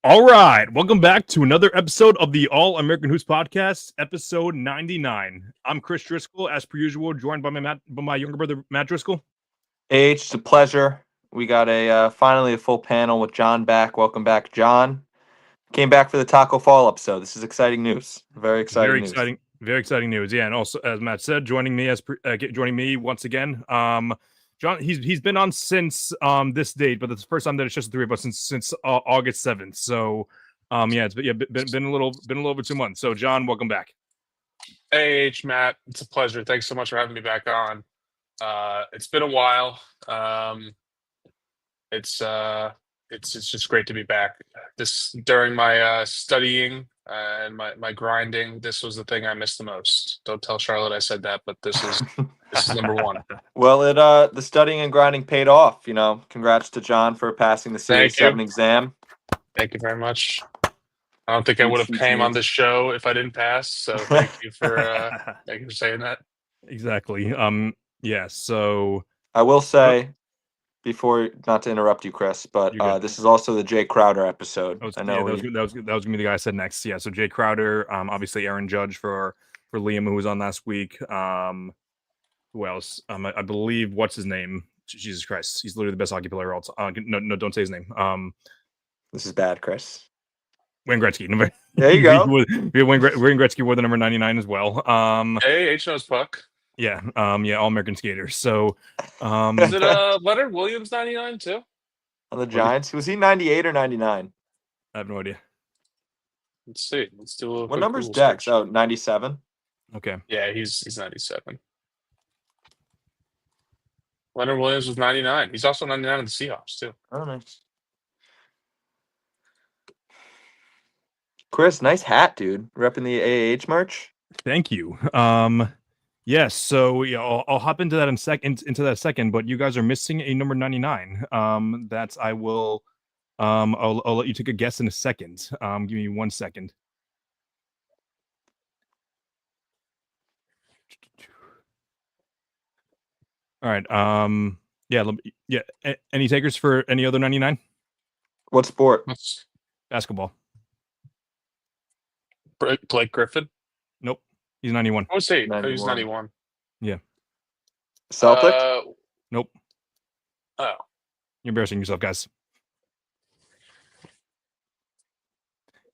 All right, welcome back to another episode of the All American Hoops Podcast, episode 99. I'm Chris Driscoll, as per usual, joined by my younger brother Matt Driscoll. It's a pleasure. We got finally a full panel with John back. Welcome back, John. Came back for the Taco Fall episode. This is exciting news. Very exciting news. Very exciting news. Yeah, and also as Matt said, joining me once again. John, he's been on since this date, but it's the first time that it's just the three of us since August 7th. So, it's been a little over 2 months. So, John, welcome back. Hey, Matt, it's a pleasure. Thanks so much for having me back on. It's been a while. It's just great to be back. This during my studying and my grinding, this was the thing I missed the most. Don't tell Charlotte I said that, but this is number one. Well, the studying and grinding paid off. Congrats to John for passing the Series 7 exam. Thank you very much. I don't think I would have came on this show if I didn't pass. So thank you for saying that. Exactly. Yeah. So I will say, before, not to interrupt you, Chris, but this is also the Jay Crowder episode. That was gonna be the guy I said next. Yeah. So Jay Crowder, obviously Aaron Judge for Liam, who was on last week. Who else? I believe what's his name? Jesus Christ, he's literally the best hockey player. No, don't say his name. This is bad, Chris. Wayne Gretzky. There you go. Wayne Gretzky wore the number 99 as well. Hey, H-Nose Puck. Yeah. All American skater. So, is it Leonard Williams 99 too? On the Giants, was he 98 or 99? I have no idea. Let's see. Let's do a what number's Dex? Oh, 97. Okay. Yeah, he's 97. Leonard Williams was 99. He's also 99 in the Seahawks too. Oh, nice. Chris, nice hat, dude. Repping the AAH merch. Thank you. Yes. So yeah, I'll hop into that second. But you guys are missing a number 99. That I will. I'll let you take a guess in a second. Give me 1 second. All right. Yeah. Any takers for any other 99? What sport? Basketball. Blake Griffin? Nope. He's 91. I would say he's 91. Yeah. Celtic? Nope. Oh. You're embarrassing yourself, guys.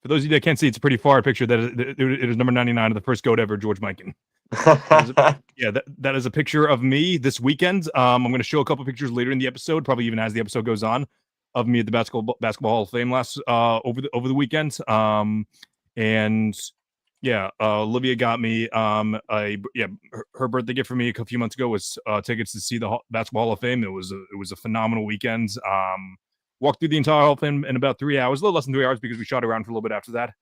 For those of you that can't see, it's a pretty far picture. That it is number 99 of the first GOAT ever, George Mikan. That is a picture of me this weekend. I'm going to show a couple pictures later in the episode, probably even as the episode goes on, of me at the Basketball Hall of Fame over the weekend. Olivia got me her birthday gift for me a few months ago was tickets to see the Basketball Hall of Fame. It was a phenomenal weekend. Walked through the entire Hall of Fame in about 3 hours, a little less than 3 hours because we shot around for a little bit after that.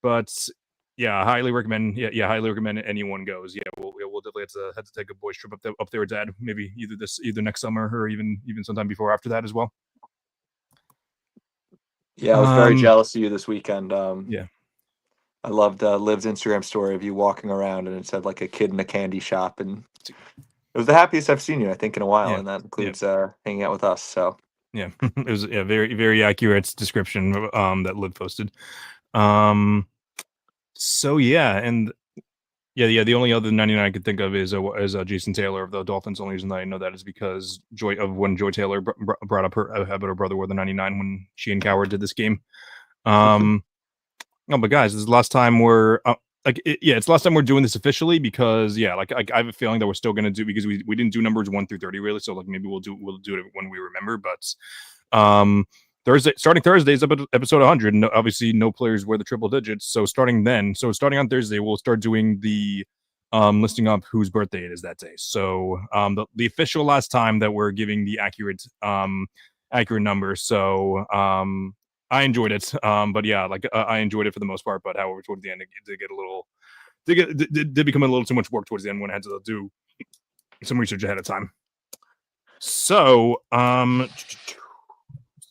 But yeah, highly recommend. Yeah, highly recommend anyone goes. Yeah, we'll definitely have to take a boys trip up there with Dad. Maybe either next summer or even sometime before after that as well. Yeah, I was very jealous of you this weekend. Yeah. I loved Liv's Instagram story of you walking around, and it said like a kid in a candy shop, and it was the happiest I've seen you, I think, in a while, and that includes hanging out with us. So yeah, it was a very, very accurate description that Liv posted. So yeah, and the only other 99 I could think of is Jason Taylor of the Dolphins. The only reason that I know that is because when Joy Taylor brought up her brother wore the 99 when she and Coward did this game. No, but guys, this is the last time it's the last time we're doing this officially because I have a feeling that we're still gonna do because we didn't do numbers 1 through 30 really, so maybe we'll do it when we remember. But starting Thursday is episode 100, and obviously no players wear the triple digits. So starting on Thursday, we'll start doing the listing up whose birthday it is that day. So the official last time that we're giving the accurate number. So I enjoyed it, but yeah, I enjoyed it for the most part. But however, towards the end, it did become a little too much work towards the end when I had to do some research ahead of time. So, the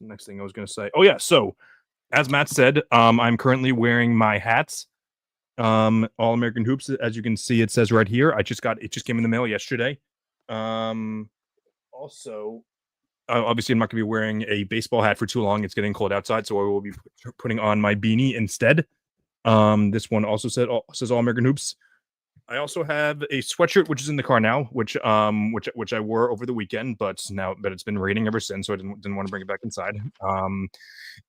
next thing I was going to say. Oh yeah, so as Matt said, I'm currently wearing my hats. All American Hoops, as you can see, it says right here. It just came in the mail yesterday. Also, obviously I'm not going to be wearing a baseball hat for too long. It's getting cold outside, so I will be putting on my beanie instead. This one also says All American Hoops. I also have a sweatshirt which is in the car now, which I wore over the weekend, but it's been raining ever since, so I didn't want to bring it back inside.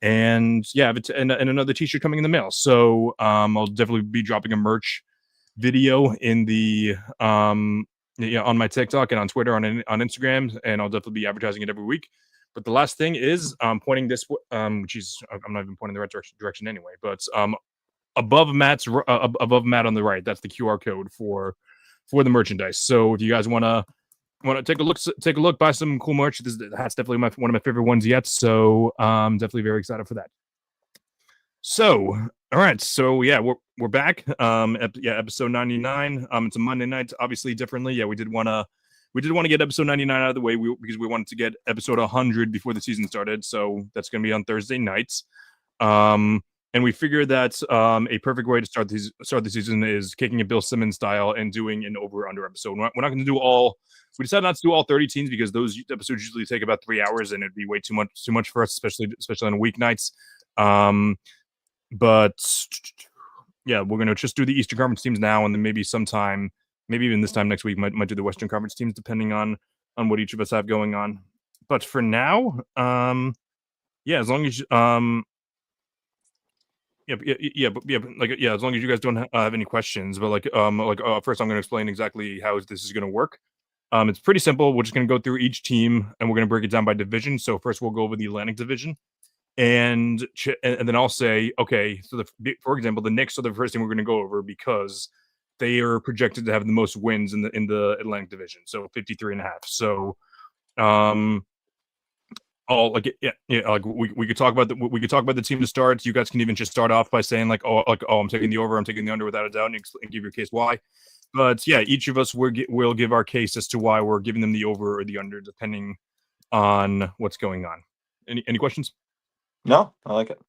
And yeah, and another t-shirt coming in the mail. So I'll definitely be dropping a merch video in the on my TikTok and on Twitter on Instagram, and I'll definitely be advertising it every week. But the last thing is pointing this which is I'm not even pointing the right direction anyway, but above Matt on the right, that's the QR code for the merchandise. So if you guys want to take a look, buy some cool merch. The hat's definitely one of my favorite ones yet. So definitely very excited for that. So all right, so yeah, we're back. Episode 99. It's a Monday night, obviously differently. Yeah, we did want to get episode 99 out of the way because we wanted to get episode 100 before the season started. So that's going to be on Thursday nights. And we figured that a perfect way to start the season is kicking it Bill Simmons style and doing an over/under episode. We're not going to do all. We decided not to do all 30 teams because those episodes usually take about 3 hours, and it'd be way too much for us, especially on weeknights. But yeah, we're going to just do the Eastern Conference teams now, and then maybe sometime, maybe even this time next week, might do the Western Conference teams depending on what each of us have going on. But for now, as long as as long as you guys don't have any questions, but first I'm going to explain exactly how this is going to work. It's pretty simple. We're just going to go through each team and we're going to break it down by division. So first we'll go over the Atlantic Division, and then I'll say, okay, so for example, the Knicks are the first team we're going to go over because they are projected to have the most wins in the Atlantic Division, so 53.5. So we could talk about the team to start. You guys can even just start off by saying I'm taking the over, I'm taking the under without a doubt, and give your case why. But yeah, each of us will give our case as to why we're giving them the over or the under, depending on what's going on. Any questions? No, I like it.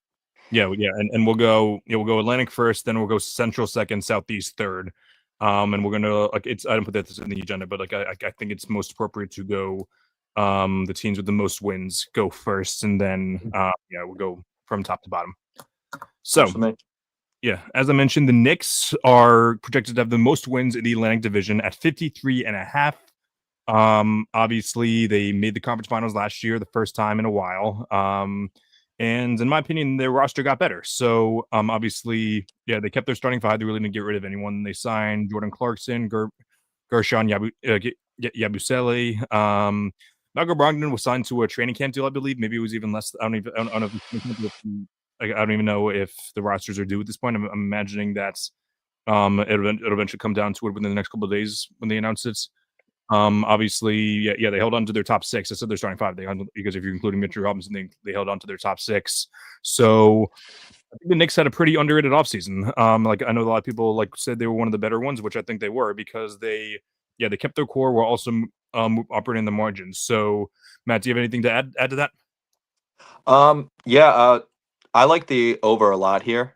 Yeah, and we'll go Atlantic first, then we'll go Central second, Southeast third, and we're gonna I didn't put this in the agenda, but I think it's most appropriate to go. The teams with the most wins go first, and then we'll go from top to bottom. So as I mentioned, the Knicks are projected to have the most wins in the Atlantic Division at 53.5. Obviously they made the conference finals last year, the first time in a while. And in my opinion, their roster got better. So obviously, they kept their starting five. They really didn't get rid of anyone. They signed Jordan Clarkson, Guerschon Yabusele. Malcolm Brogdon was signed to a training camp deal, I believe. Maybe it was even less. I don't even know if the rosters are due at this point. I'm imagining that it'll eventually come down to it within the next couple of days when they announce it. Obviously, they held on to their top six. I said they're starting five. Because if you're including Mitchell Robinson, they held on to their top six. So I think the Knicks had a pretty underrated offseason. I know a lot of people said they were one of the better ones, which I think they were because they kept their core while also operating the margins. So Matt, do you have anything to add to that? I like the over a lot here.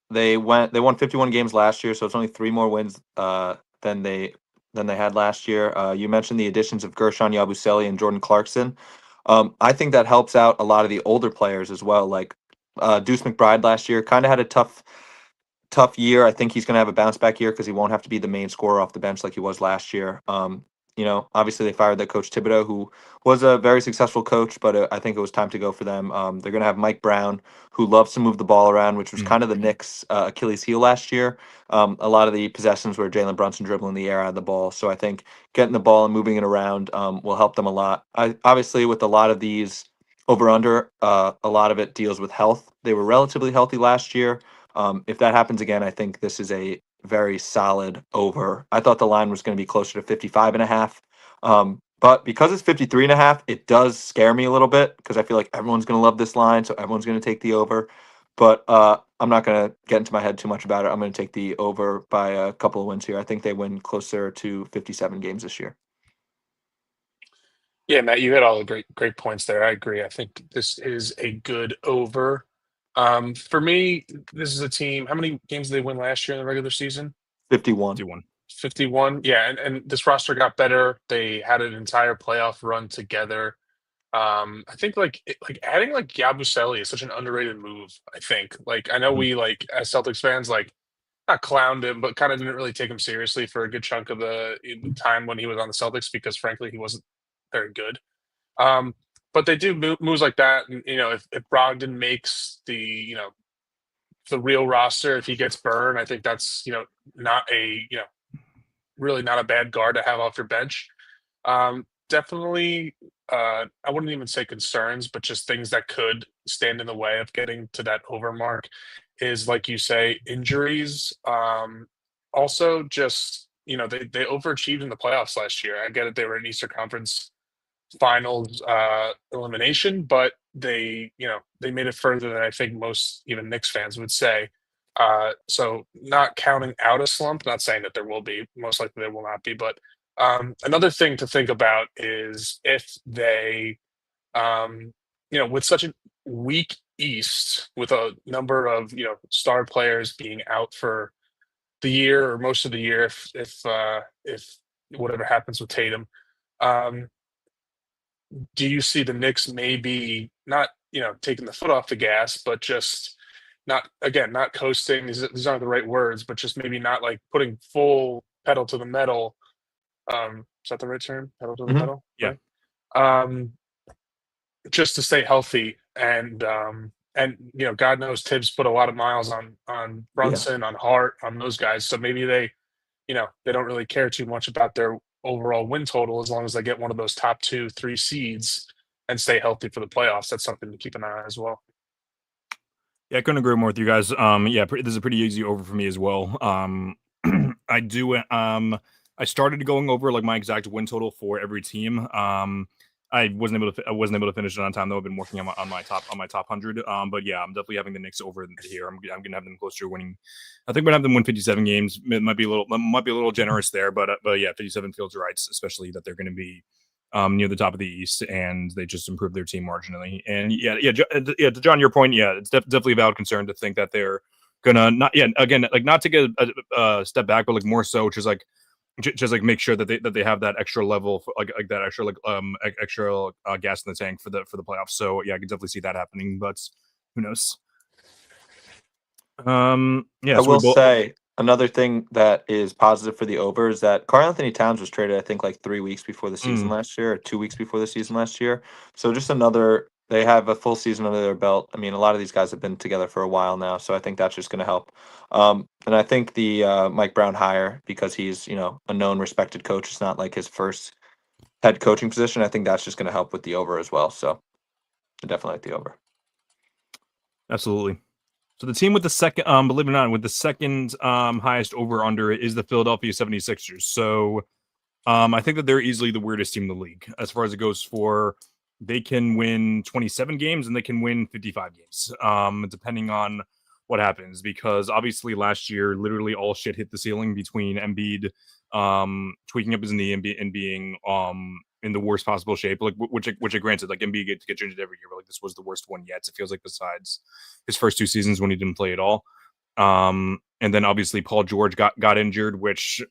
They won 51 games last year, so it's only 3 more wins than they had last year. You mentioned the additions of Guerschon Yabusele and Jordan Clarkson. I think that helps out a lot of the older players as well. Like Deuce McBride last year kind of had a tough year. I think he's going to have a bounce back year because he won't have to be the main scorer off the bench like he was last year. Obviously they fired their coach Thibodeau, who was a very successful coach, but I think it was time to go for them. They're going to have Mike Brown, who loves to move the ball around, which was kind of the Knicks' Achilles heel last year. A lot of the possessions were Jalen Brunson dribbling the air out of the ball. So I think getting the ball and moving it around will help them a lot. Obviously, with a lot of these over-under, a lot of it deals with health. They were relatively healthy last year. If that happens again, I think this is a very solid over. I thought the line was going to be closer to 55.5. But because it's 53.5, it does scare me a little bit because I feel like everyone's going to love this line, so everyone's going to take the over. But I'm not going to get into my head too much about it. I'm going to take the over by a couple of wins here. I think they win closer to 57 games this year. Yeah, Matt, you had all the great points there. I agree. I think this is a good over. For me, this is a team. How many games did they win last year in the regular season? 51. 51. Yeah, and this roster got better. They had an entire playoff run together. I think like adding like Yabusele is such an underrated move. I think like I know Mhm. we like as Celtics fans like not clowned him, but kind of didn't really take him seriously for a good chunk of the time when he was on the Celtics because frankly he wasn't very good. Um, but they do moves like that, and if Brogdon makes the real roster, if he gets burned, I think that's not a really not a bad guard to have off your bench. Definitely, I wouldn't even say concerns, but just things that could stand in the way of getting to that over mark is, like you say, injuries. Also, just they overachieved in the playoffs last year. I get it; they were in Eastern Conference Finals elimination, but they made it further than I think most even Knicks fans would say. So not counting out a slump, not saying that there will be, most likely there will not be, but another thing to think about is if they, with such a weak East, with a number of star players being out for the year or most of the year, if whatever happens with Tatum, um, do you see the Knicks maybe not taking the foot off the gas, but just not coasting? These aren't the right words, but just maybe not like putting full pedal to the metal. Is that the right term? Pedal to the Mhm. metal, Yeah. right? Um, just to stay healthy and God knows Tibbs put a lot of miles on Yeah. Brunson, on Hart, on those guys. So maybe they don't really care too much about their overall win total as long as they get one of those top 2, 3 seeds and stay healthy for the playoffs. That's something to keep an eye on as well. Yeah, I couldn't agree more with you guys. Yeah, this is a pretty easy over for me as well. I do. I started going over like my exact win total for every team. I wasn't able to finish it on time though. I've been working on my top 100. But yeah, I'm definitely having the Knicks over here. I'm gonna have them closer to winning. I think we're gonna have them win 57 games. It might be a little generous there, but yeah, 57 feels right, especially that they're going to be near the top of the East, and they just improved their team marginally. And yeah, to John, your point, yeah, it's definitely a valid concern to think that they're gonna not, yeah, again, like not take a step back, but like more so just like make sure that they have that extra level, like that extra extra gas in the tank for the playoffs. So yeah, I can definitely see that happening, but who knows? Yeah, I so we will both. say another thing that is positive for the over is that Karl Anthony Towns was traded, I think, like 3 weeks before the season Mm, last year, or 2 weeks before the season last year. So just another, they have a full season under their belt. I mean, a lot of these guys have been together for a while now, so I think that's just going to help. And I think the Mike Brown hire, because he's a known, respected coach, it's not like his first head coaching position. I think that's just going to help with the over as well. So I definitely like the over. absolutely. So the team with the second, believe it or not, with the second highest over under is the Philadelphia 76ers. So I think that they're easily the weirdest team in the league as far as it goes for they can win 27 games and they can win 55 games, depending on what happens. Because obviously last year, literally all shit hit the ceiling between Embiid tweaking up his knee and being in the worst possible shape. Like which I granted, like Embiid gets injured every year, but like this was the worst one yet. It feels like besides his first 2 seasons when he didn't play at all. And then obviously Paul George got injured, which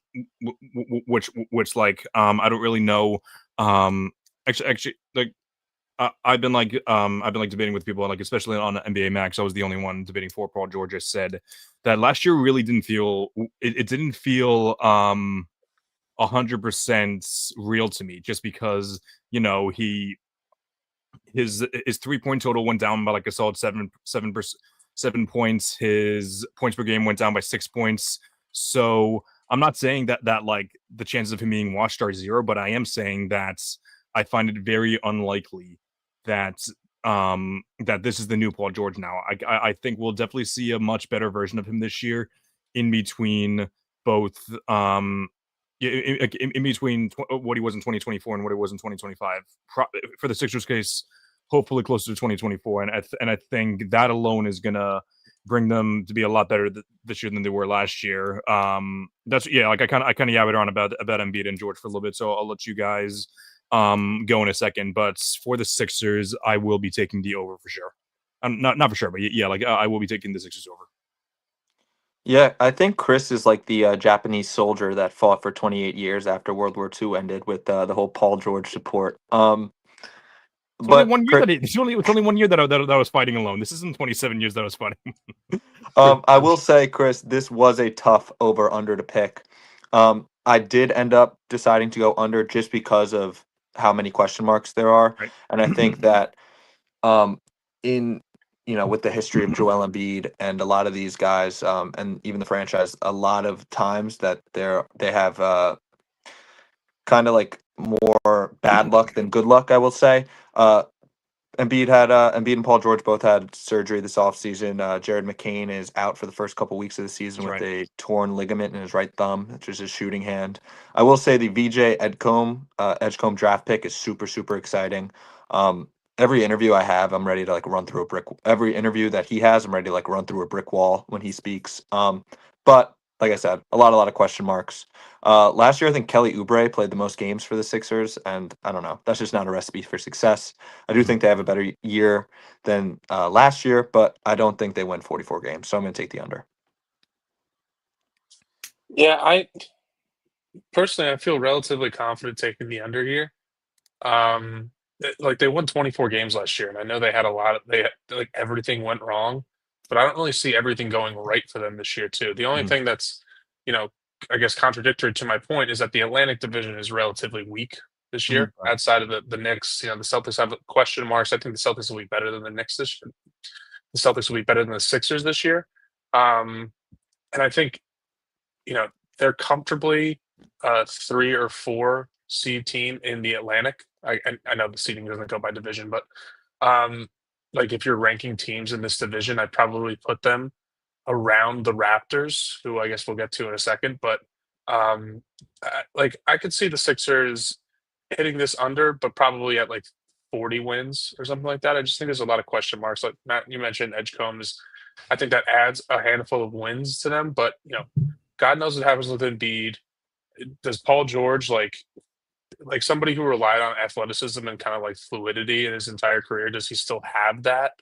like I don't really know. Actually like I've been like debating with people like especially on NBA Max. I was the only one debating for Paul George. I said that last year really didn't feel it didn't feel 100% real to me just because his 3-point total went down by like a solid 7 points. His points per game went down by 6 points. So I'm not saying that like the chances of him being washed are zero, but I am saying that I find it very unlikely that that this is the new Paul George now. I think we'll definitely see a much better version of him this year in between both in between what he was in 2024 and what he was in 2025. For the Sixers case, hopefully closer to 2024, and I think that alone is gonna bring them to be a lot better this year than they were last year. That's yeah, like I kind of yabbed on about Embiid and George for a little bit, so I'll let you guys go in a second. But for the Sixers, I will be taking the over for sure. Not for sure, but yeah, like I will be taking the Sixers over. Yeah, I think Chris is like the Japanese soldier that fought for 28 years after World War II ended with the whole Paul George support. It's only But 1 year that it's only 1 year that I was fighting alone. This isn't 27 years that I was fighting. I will say, Chris, this was a tough over under to pick. I did end up deciding to go under just because of how many question marks there are, Right. and I think that um, in with the history of Joel Embiid and a lot of these guys, and even the franchise, a lot of times that they have kind of like more bad luck than good luck, I will say. Embiid and Paul George both had surgery this offseason. Jared McCain is out for the first couple weeks of the season That's with right. a torn ligament in his right thumb, which is his shooting hand. I will say the VJ Edgecombe draft pick is super super exciting. Every interview I have, I'm ready to like run through a brick. Every interview that he has, I'm ready to like run through a brick wall when he speaks. But like I said, a lot of question marks. Last year, I think Kelly Oubre played the most games for the Sixers, and I don't know. That's just not a recipe for success. I do Mhm. think they have a better year than last year, but I don't think they win 44 games. So I'm going to take the under. Yeah, I personally I feel relatively confident taking the under here. Like they won 24 games last year, and I know they had a lot of like everything went wrong, but I don't really see everything going right for them this year too. The only Mhm. thing that's, you know, I guess contradictory to my point is that the Atlantic Division is relatively weak this Mhm. year. Outside of the Knicks, the Celtics have question marks. I think the Celtics will be better than the Knicks this year. The Celtics will be better than the Sixers this year. Um, and I think they're comfortably a 3 or 4 seed team in the Atlantic. I know the seeding doesn't go by division, but um, like if you're ranking teams in this division, I'd probably put them around the Raptors, who I guess we'll get to in a second. But like I could see the Sixers hitting this under, but probably at like 40 wins or something like that. I just think there's a lot of question marks. Like Matt, you mentioned Edgecombs. I think that adds a handful of wins to them, but God knows what happens with Embiid. Does Paul George like somebody who relied on athleticism and kind of like fluidity in his entire career? Does he still have that?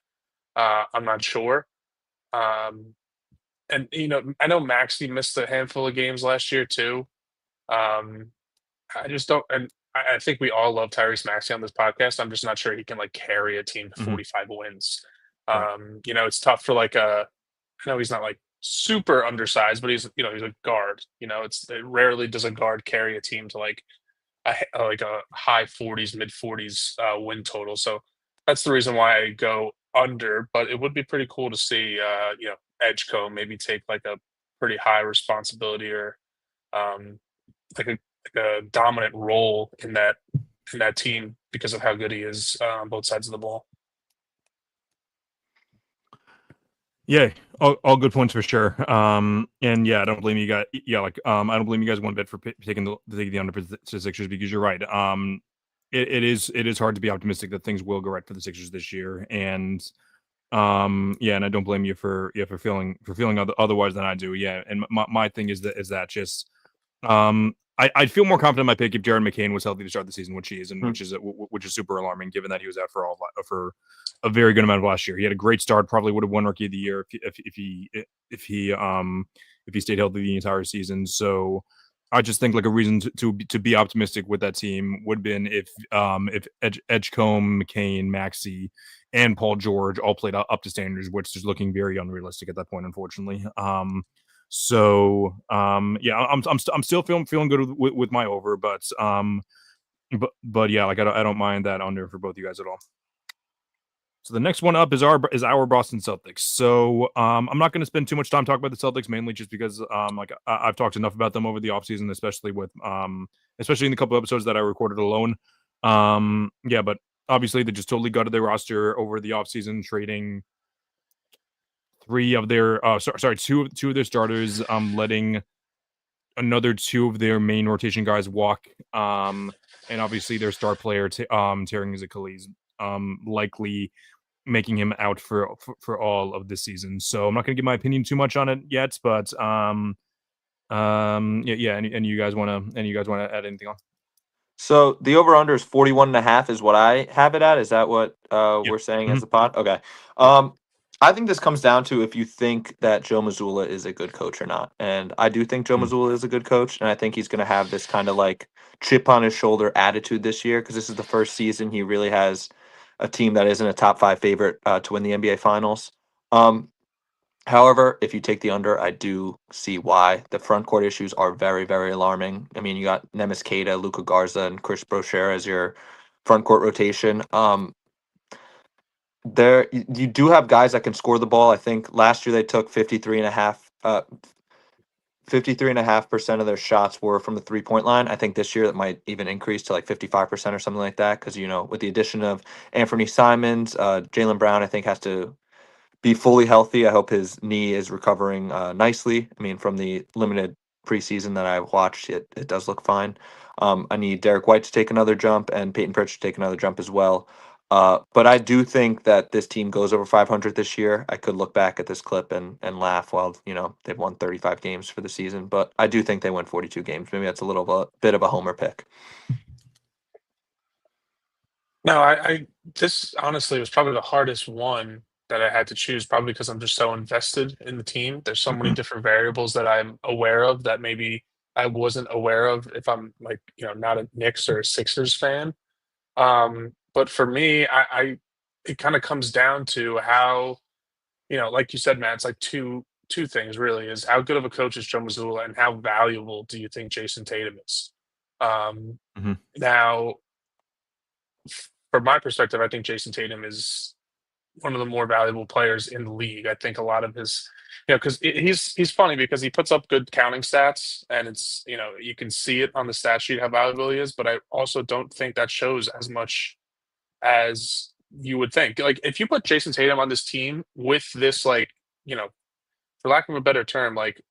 I'm not sure. Um, and I know Maxey missed a handful of games last year too. Um, I just don't, and I think we all love Tyrese Maxey on this podcast. I'm just not sure he can like carry a team to Mhm. 45 wins. Right. It's tough for like I know he's not like super undersized, but he's a guard. It rarely does a guard carry a team to like like a high 40s, mid 40s win total. So that's the reason why I go under. But it would be pretty cool to see, Edgecombe maybe take like a pretty high responsibility or um, like a dominant role in that team because of how good he is on both sides of the ball. Yeah, all good points for sure. And yeah, I don't blame you guys. Yeah, like I don't blame you guys one bit for taking the under for the Sixers because you're right. It is hard to be optimistic that things will go right for the Sixers this year, and yeah, and I don't blame you for feeling otherwise than I do. Yeah, and my thing is that just I'd feel more confident in my pick if Jared McCain was healthy to start the season, which he is, and Hmm. which is super alarming given that he was out for a very good amount of last year. He had a great start, probably would have won Rookie of the Year if he stayed healthy the entire season. So I just think like a reason to be optimistic with that team would have been if Edgecombe, McCain, Maxey, and Paul George all played up to standards, which is looking very unrealistic at that point, unfortunately. So yeah, I'm still feeling good with my over, but yeah, like I don't mind that under for both you guys at all. So the next one up is our Boston Celtics. So I'm not going to spend too much time talking about the Celtics, mainly just because like I've talked enough about them over the offseason, especially in the couple episodes that I recorded alone. Yeah, but obviously they just totally gutted their roster over the offseason, trading two of their starters, letting another two of their main rotation guys walk, and obviously their star player tearing his Achilles, likely making him out for all of this season. So I'm not going to give my opinion too much on it yet, but yeah. And you guys want to add anything on? So the over under is 41.5 is what I have it at. Is that what Yeah. we're saying Mhm. as a pot? Okay. Yeah. I think this comes down to if you think that Joe Mazzulla is a good coach or not. And I do think Joe Hmm. Mazzulla is a good coach, and I think he's going to have this kind of like chip on his shoulder attitude this year because this is the first season he really has a team that isn't a top five favorite to win the NBA Finals. Um, However, if you take the under, I do see why. The front court issues are very, very alarming. I mean, you got Nemes Keita, Luca Garza, and Chris Brocher as your front court rotation. You do have guys that can score the ball. I think last year they took 53.5% of their shots were from the 3-point line. I think this year that might even increase to like 55% or something like that because with the addition of Anthony Simons, Jalen Brown I think has to be fully healthy. I hope his knee is recovering nicely. I mean, from the limited preseason that I watched, it does look fine. I need Derek White to take another jump and Peyton Pritchard to take another jump as well. But I do think that this team goes over 500 this year. I could look back at this clip and laugh while they've won 35 games for the season, but I do think they win 42 games. Maybe that's a bit of a homer pick. No, I this honestly was probably the hardest one that I had to choose, probably because I'm just so invested in the team. There's so many Mhm. different variables that I'm aware of that maybe I wasn't aware of if I'm like, not a Knicks or a Sixers fan. But for me, I it kind of comes down to how, like you said, Matt, it's like two things really is how good of a coach is Joe Mazzulla and how valuable do you think Jason Tatum is? Mhm. Now, from my perspective, I think Jason Tatum is one of the more valuable players in the league. I think a lot of his, because he's funny because he puts up good counting stats, and it's you can see it on the stat sheet how valuable he is. But I also don't think that shows as much as you would think. Like if you put Jason Tatum on this team with this, like for lack of a better term, like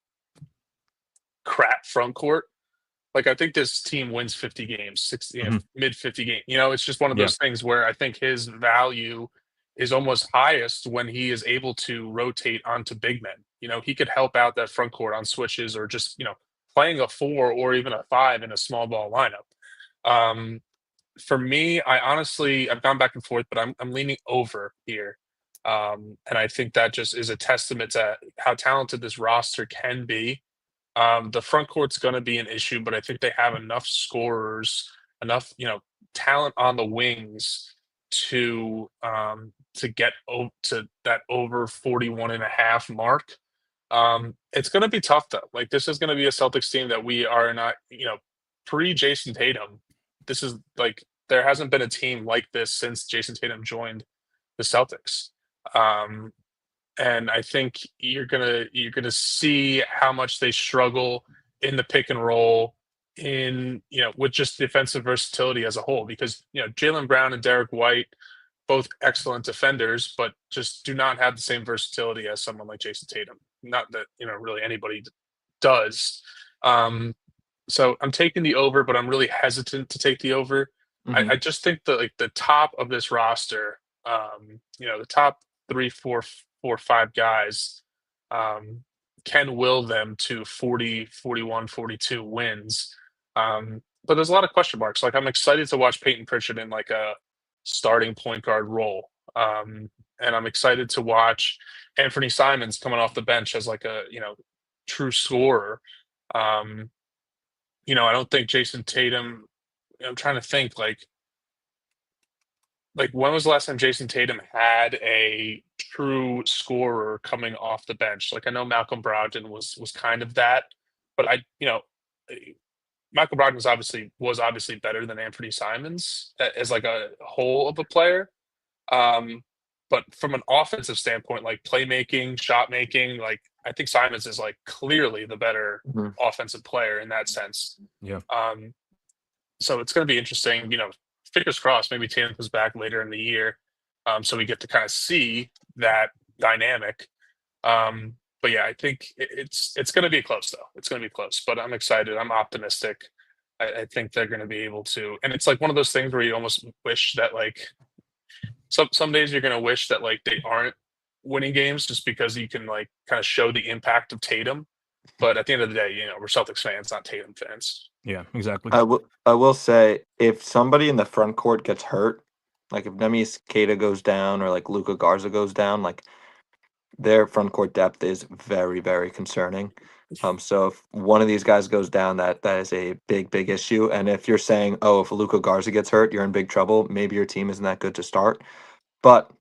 crap front court. Like I think this team wins 50 games, 60, Mhm. mid 50 game. It's just one of Yeah. those things where I think his value is almost highest when he is able to rotate onto big men. He could help out that front court on switches or just, playing a 4 or even a 5 in a small ball lineup. Um, for me, I've gone back and forth, but I'm leaning over here. And I think that just is a testament to how talented this roster can be. The front court's going to be an issue, but I think they have enough scorers, enough talent on the wings to get to that over 41 and a half mark. It's going to be tough though. Like this is going to be a Celtics team that we are not, pre Jason Tatum. This is like there hasn't been a team like this since Jason Tatum joined the Celtics. Um, and I think you're gonna see how much they struggle in the pick and roll in with just defensive versatility as a whole because Jalen Brown and Derek White both excellent defenders but just do not have the same versatility as someone like Jason Tatum. Not that really anybody does. Um, so I'm taking the over, but I'm really hesitant to take the over. I, Mhm. I just think that like the top of this roster, the top three, four, 5 guys, um, can will them to 40, 41, 42 wins. But there's a lot of question marks. Like I'm excited to watch Peyton Pritchard in like a starting point guard role. And I'm excited to watch Anthony Simons coming off the bench as like a, true scorer. Um, I don't think Jason Tatum. I'm trying to think like when was the last time Jason Tatum had a true scorer coming off the bench? Like I know Malcolm Brogdon was kind of that, but eh, Malcolm Brogdon was obviously better than Anthony Simons as like a whole of a player. Um, but from an offensive standpoint, like playmaking, shot making, like I think Simons is like clearly the better Mhm. offensive player in that sense. Yeah. Um, so it's going to be interesting. Fingers crossed. Maybe Tatum comes back later in the year, so we get to kind of see that dynamic. But yeah, I think it's going to be close though. It's going to be close, but I'm excited. I'm optimistic. I think they're going to be able to, and it's like one of those things where you almost wish that like some days you're going to wish that like they aren't winning games just because you can like kind of show the impact of Tatum. But at the end of the day, we're Celtics fans, not Tatum fans. Yeah. Exactly. I will say if somebody in the front court gets hurt, like if Nemes Keita goes down or like Luca Garza goes down, like their front court depth is very, very concerning. So if one of these guys goes down, that is a big, big issue. And if you're saying, oh, if Luca Garza gets hurt, you're in big trouble. Maybe your team isn't that good to start. But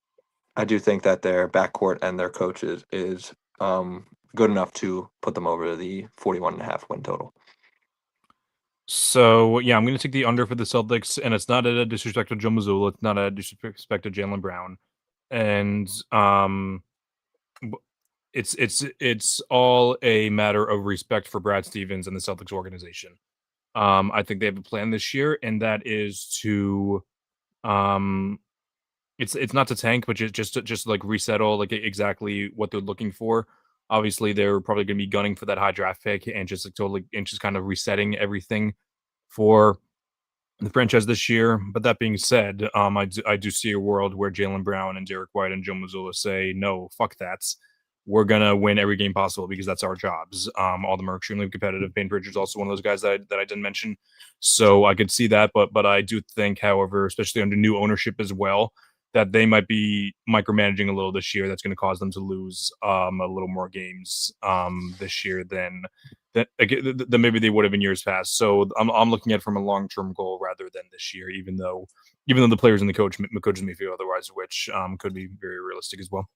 I do think that their backcourt and their coaches is good enough to put them over the 41.5 win total. So yeah, I'm going to take the under for the Celtics, and it's not a disrespect to Joe Mazzulla. It's not a disrespect to Jaylen Brown, and it's all a matter of respect for Brad Stevens and the Celtics organization. I think they have a plan this year, and that is to it's not to tank, but just to, like resettle like exactly what they're looking for. Obviously, they're probably going to be gunning for that high draft pick and just like totally and just kind of resetting everything for the franchise this year. But that being said, I do see a world where Jaylen Brown and Derek White and Joe Mazzulla say, no, fuck that. We're gonna win every game possible because that's our jobs. All of them are extremely competitive. Payne Pritchard's also one of those guys that I didn't mention, so I could see that. But I do think, however, especially under new ownership as well, that they might be micromanaging a little this year. That's going to cause them to lose a little more games this year than maybe they would have in years past. So I'm looking at it from a long term goal rather than this year, even though the players and the coaches may feel otherwise, which could be very realistic as well.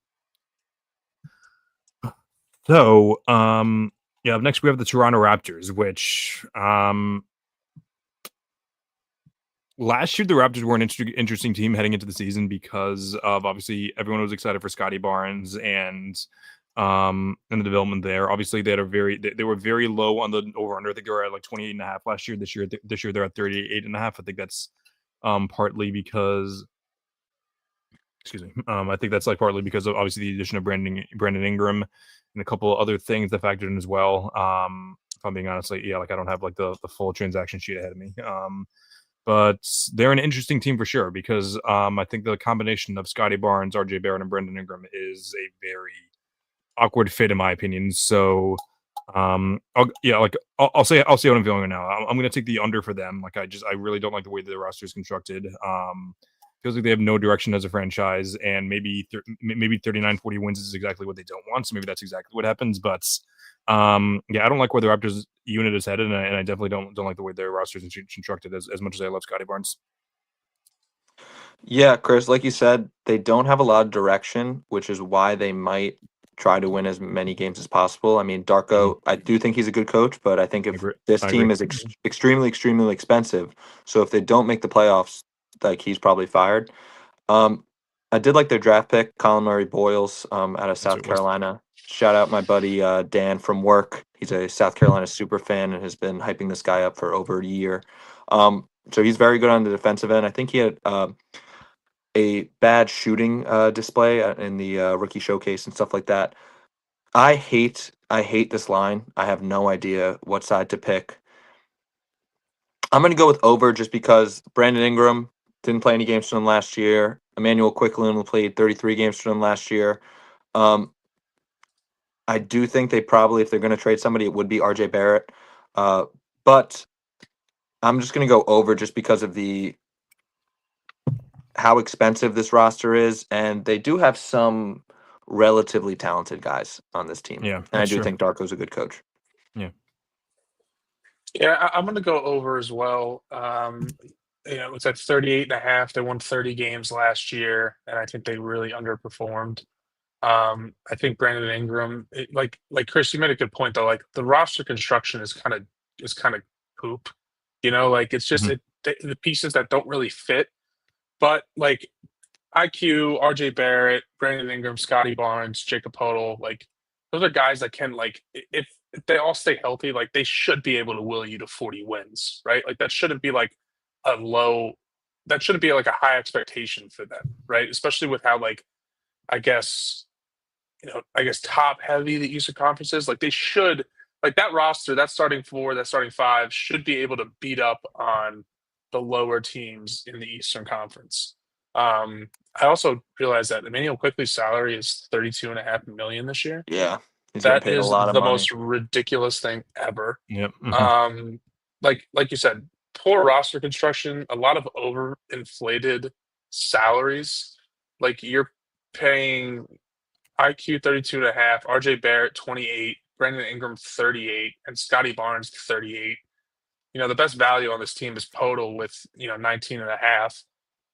So, yeah, up next we have the Toronto Raptors, which last year the Raptors were an interesting team heading into the season because of obviously everyone was excited for Scotty Barnes and the development there. Obviously they were very low on the over under. I think they were at like 28.5 last year. This year they're at 38.5. I think that's partly because excuse me. I think that's like partly because of obviously the addition of Brandon Ingram and a couple of other things that factored in as well. If I'm being honest, like yeah, like I don't have like the full transaction sheet ahead of me. But they're an interesting team for sure because I think the combination of Scotty Barnes, RJ Barrett, and Brandon Ingram is a very awkward fit in my opinion. So I'll say what I'm feeling right now. I'm going to take the under for them. Like I really don't like the way the roster is constructed. Feels like they have no direction as a franchise, and maybe 39, 40 wins is exactly what they don't want. So maybe that's exactly what happens. But yeah, I don't like where the Raptors unit is headed, and I definitely don't like the way their roster is constructed as much as I love Scotty Barnes. Yeah, Chris, like you said, they don't have a lot of direction, which is why they might try to win as many games as possible. I mean, Darko, I do think he's a good coach, but I think if this I team agree. is extremely, extremely expensive, so if they don't make the playoffs, like he's probably fired. I did like their draft pick, Colin Murray Boyles, out of South what it was. Carolina. Shout out my buddy Dan from work. He's a South Carolina super fan and has been hyping this guy up for over a year. So he's very good on the defensive end. I think he had a bad shooting display in the rookie showcase and stuff like that. I hate this line. I have no idea what side to pick. I'm going to go with over just because Brandon Ingram didn't play any games for them last year. Emmanuel Quicklin played 33 games for them last year. I do think they probably, if they're going to trade somebody, it would be RJ Barrett. But I'm just going to go over just because of how expensive this roster is, and they do have some relatively talented guys on this team. Yeah, and I that's do true. think Darko's a good coach. Yeah, I'm going to go over as well. It's at 38.5. They won 30 games last year, and I think they really underperformed. I think Brandon Ingram, like Chris, you made a good point though. Like the roster construction is kind of poop. Like it's just Mhm. the pieces that don't really fit. But like IQ, RJ Barrett, Brandon Ingram, Scotty Barnes, Jacob Podol, like those are guys that can like if they all stay healthy, like they should be able to will you to 40 wins, right? Like that shouldn't be like a low, that shouldn't be like a high expectation for them, right? Especially with how like I guess top heavy the Eastern Conference is. Like they should like that roster, that starting four, that starting five should be able to beat up on the lower teams in the Eastern Conference. I also realized that Emmanuel Quickly's salary is 32.5 million this year. Yeah, he's getting That paid a is lot of the money. most ridiculous thing ever. Yep. Like you said, poor roster construction, a lot of overinflated salaries. Like you're paying IQ 32.5, RJ Barrett 28, Brandon Ingram 38, and Scotty Barnes 38. The best value on this team is Podal with 19.5,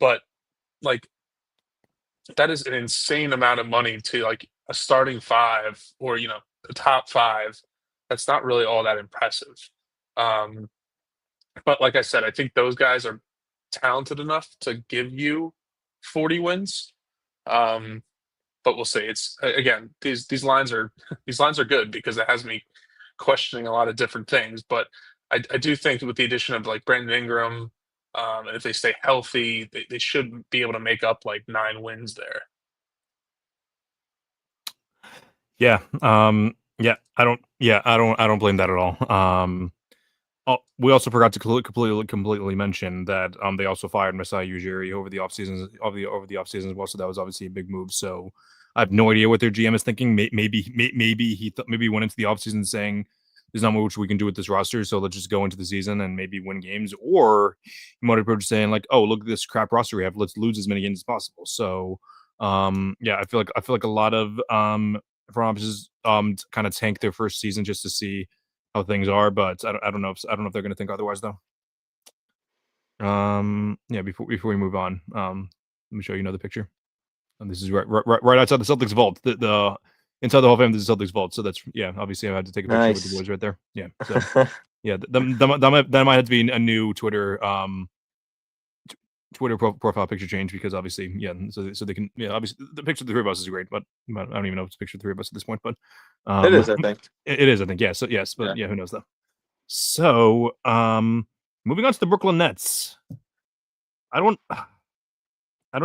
but like that is an insane amount of money to like a starting five or the top five. That's not really all that impressive. Um, but like I said, I think those guys are talented enough to give you 40 wins. Um, but we'll see. It's again, these lines are these lines are good because it has me questioning a lot of different things. But I do think with the addition of like Brandon Ingram, and if they stay healthy, they should be able to make up like 9 wins there. Yeah. I don't blame that at all. We also forgot to completely mention that they also fired Masai Ujiri over the offseason as well. So that was obviously a big move. So I have no idea what their GM is thinking. Maybe he went into the offseason saying there's not much we can do with this roster, so let's just go into the season and maybe win games. Or he might approach saying like, oh, look at this crap roster we have. Let's lose as many games as possible. So I feel like a lot of front offices kind of tank their first season just to see how things are, but I don't know if they're going to think otherwise though. Before we move on, let me show you another picture. And this is right outside the Celtics vault. The inside the Hall of Fame, this is the Celtics vault. So that's obviously I had to take a picture with the boys right there. Yeah. So that might have to be a new Twitter profile picture change because obviously so they can obviously the picture of the three of us is great, but I don't even know if it's a picture of the three of us at this point, but it is, I think. It is, I think. Yeah. So yes, but who knows though. So moving on to the Brooklyn Nets. I don't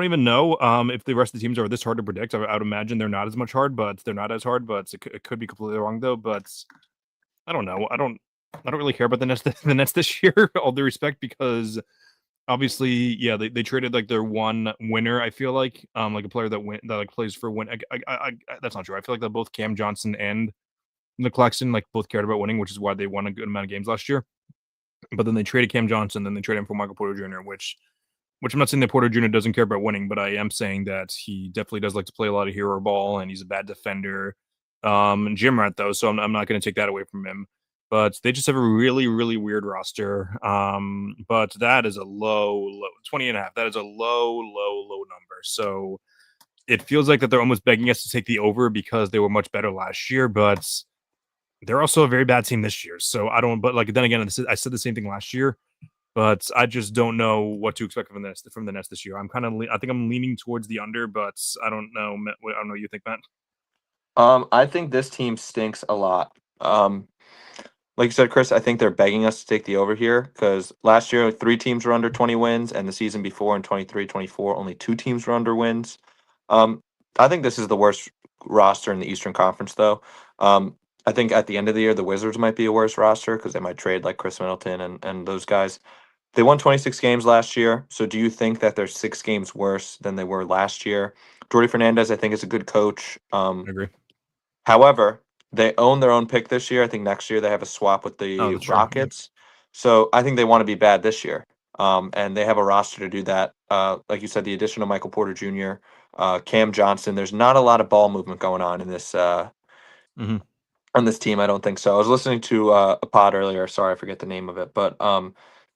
even know if the rest of the teams are this hard to predict. I would imagine they're not as much hard, but they're not as hard. But it could be completely wrong though. But I don't know. I don't really care about the Nets this year. All due respect, because obviously, they traded like their one winner. I feel like a player that plays for win. That's not true. I feel like that both Cam Johnson and Nick Claxton both cared about winning, which is why they won a good amount of games last year. But then they traded Cam Johnson, then they traded him for Michael Porter Jr., which I'm not saying that Porter Jr. doesn't care about winning, but I am saying that he definitely does like to play a lot of hero ball, and he's a bad defender. Gym rat though, so I'm not going to take that away from him. But they just have a really, really weird roster. But that is a low 20.5. That is a low number. So it feels like that they're almost begging us to take the over because they were much better last year, but they're also a very bad team this year. So I don't, but then again, I said the same thing last year, but I just don't know what to expect from the Nets this year. I think I'm leaning towards the under, but I don't know. I don't know what you think, Matt. I think this team stinks a lot. Like you said, Chris, I think they're begging us to take the over here because last year 3 teams were under 20 wins, and the season before in 23-24 only 2 teams were under wins. I think this is the worst roster in the Eastern Conference, though. I think at the end of the year, the Wizards might be a worse roster because they might trade like Chris Middleton and those guys. They won 26 games last year. So do you think that they're 6 games worse than they were last year? Jordi Fernandez, I think, is a good coach. I agree. However, they own their own pick this year. I think next year they have a swap with the that's true. Rockets. So I think they want to be bad this year. And they have a roster to do that. Like you said, the addition of Michael Porter Jr., Cam Johnson. There's not a lot of ball movement going on in this on this team. I don't think so. I was listening to a pod earlier. Sorry, I forget the name of it. But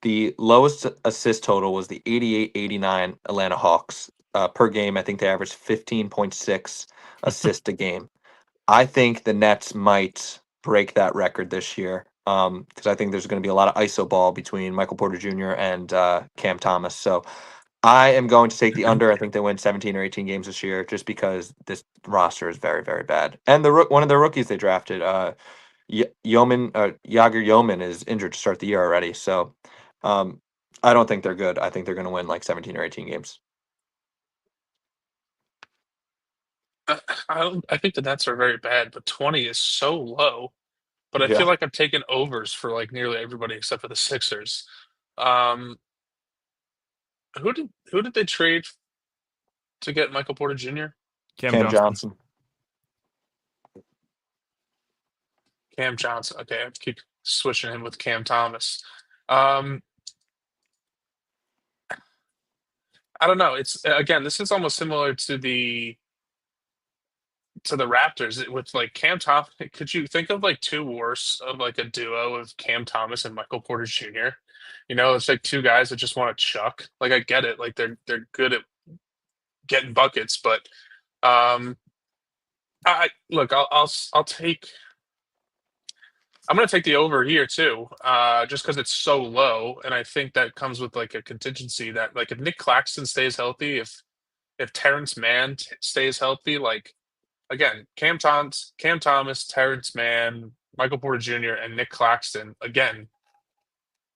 the lowest assist total was the 88-89 Atlanta Hawks per game. I think they averaged 15.6 assists a game. I think the Nets might break that record this year because I think there's going to be a lot of ISO ball between Michael Porter Jr. and Cam Thomas. So I am going to take the under. I think they win 17 or 18 games this year just because this roster is very, very bad. And one of their rookies they drafted, Yager Yeoman, is injured to start the year already. So I don't think they're good. I think they're going to win like 17 or 18 games. I think the Nets are very bad, but 20 is so low. But I feel like I'm taking overs for like nearly everybody except for the Sixers. Who did they trade to get Michael Porter Jr.? Cam Johnson. Cam Johnson. Okay, I have to keep switching him with Cam Thomas. I don't know. It's again, this is almost similar to the to the Raptors with like Cam Thomas. Could you think of like two worse of like a duo of Cam Thomas and Michael Porter Jr.? It's like two guys that just want to chuck. Like I get it, like they're good at getting buckets, but um, I look, I'll take. I'm going to take the over here too, just because it's so low, and I think that comes with like a contingency that like if Nick Claxton stays healthy, if Terrence Mann stays healthy, like again, Cam Thomas, Terrence Mann, Michael Porter Jr., and Nick Claxton. Again,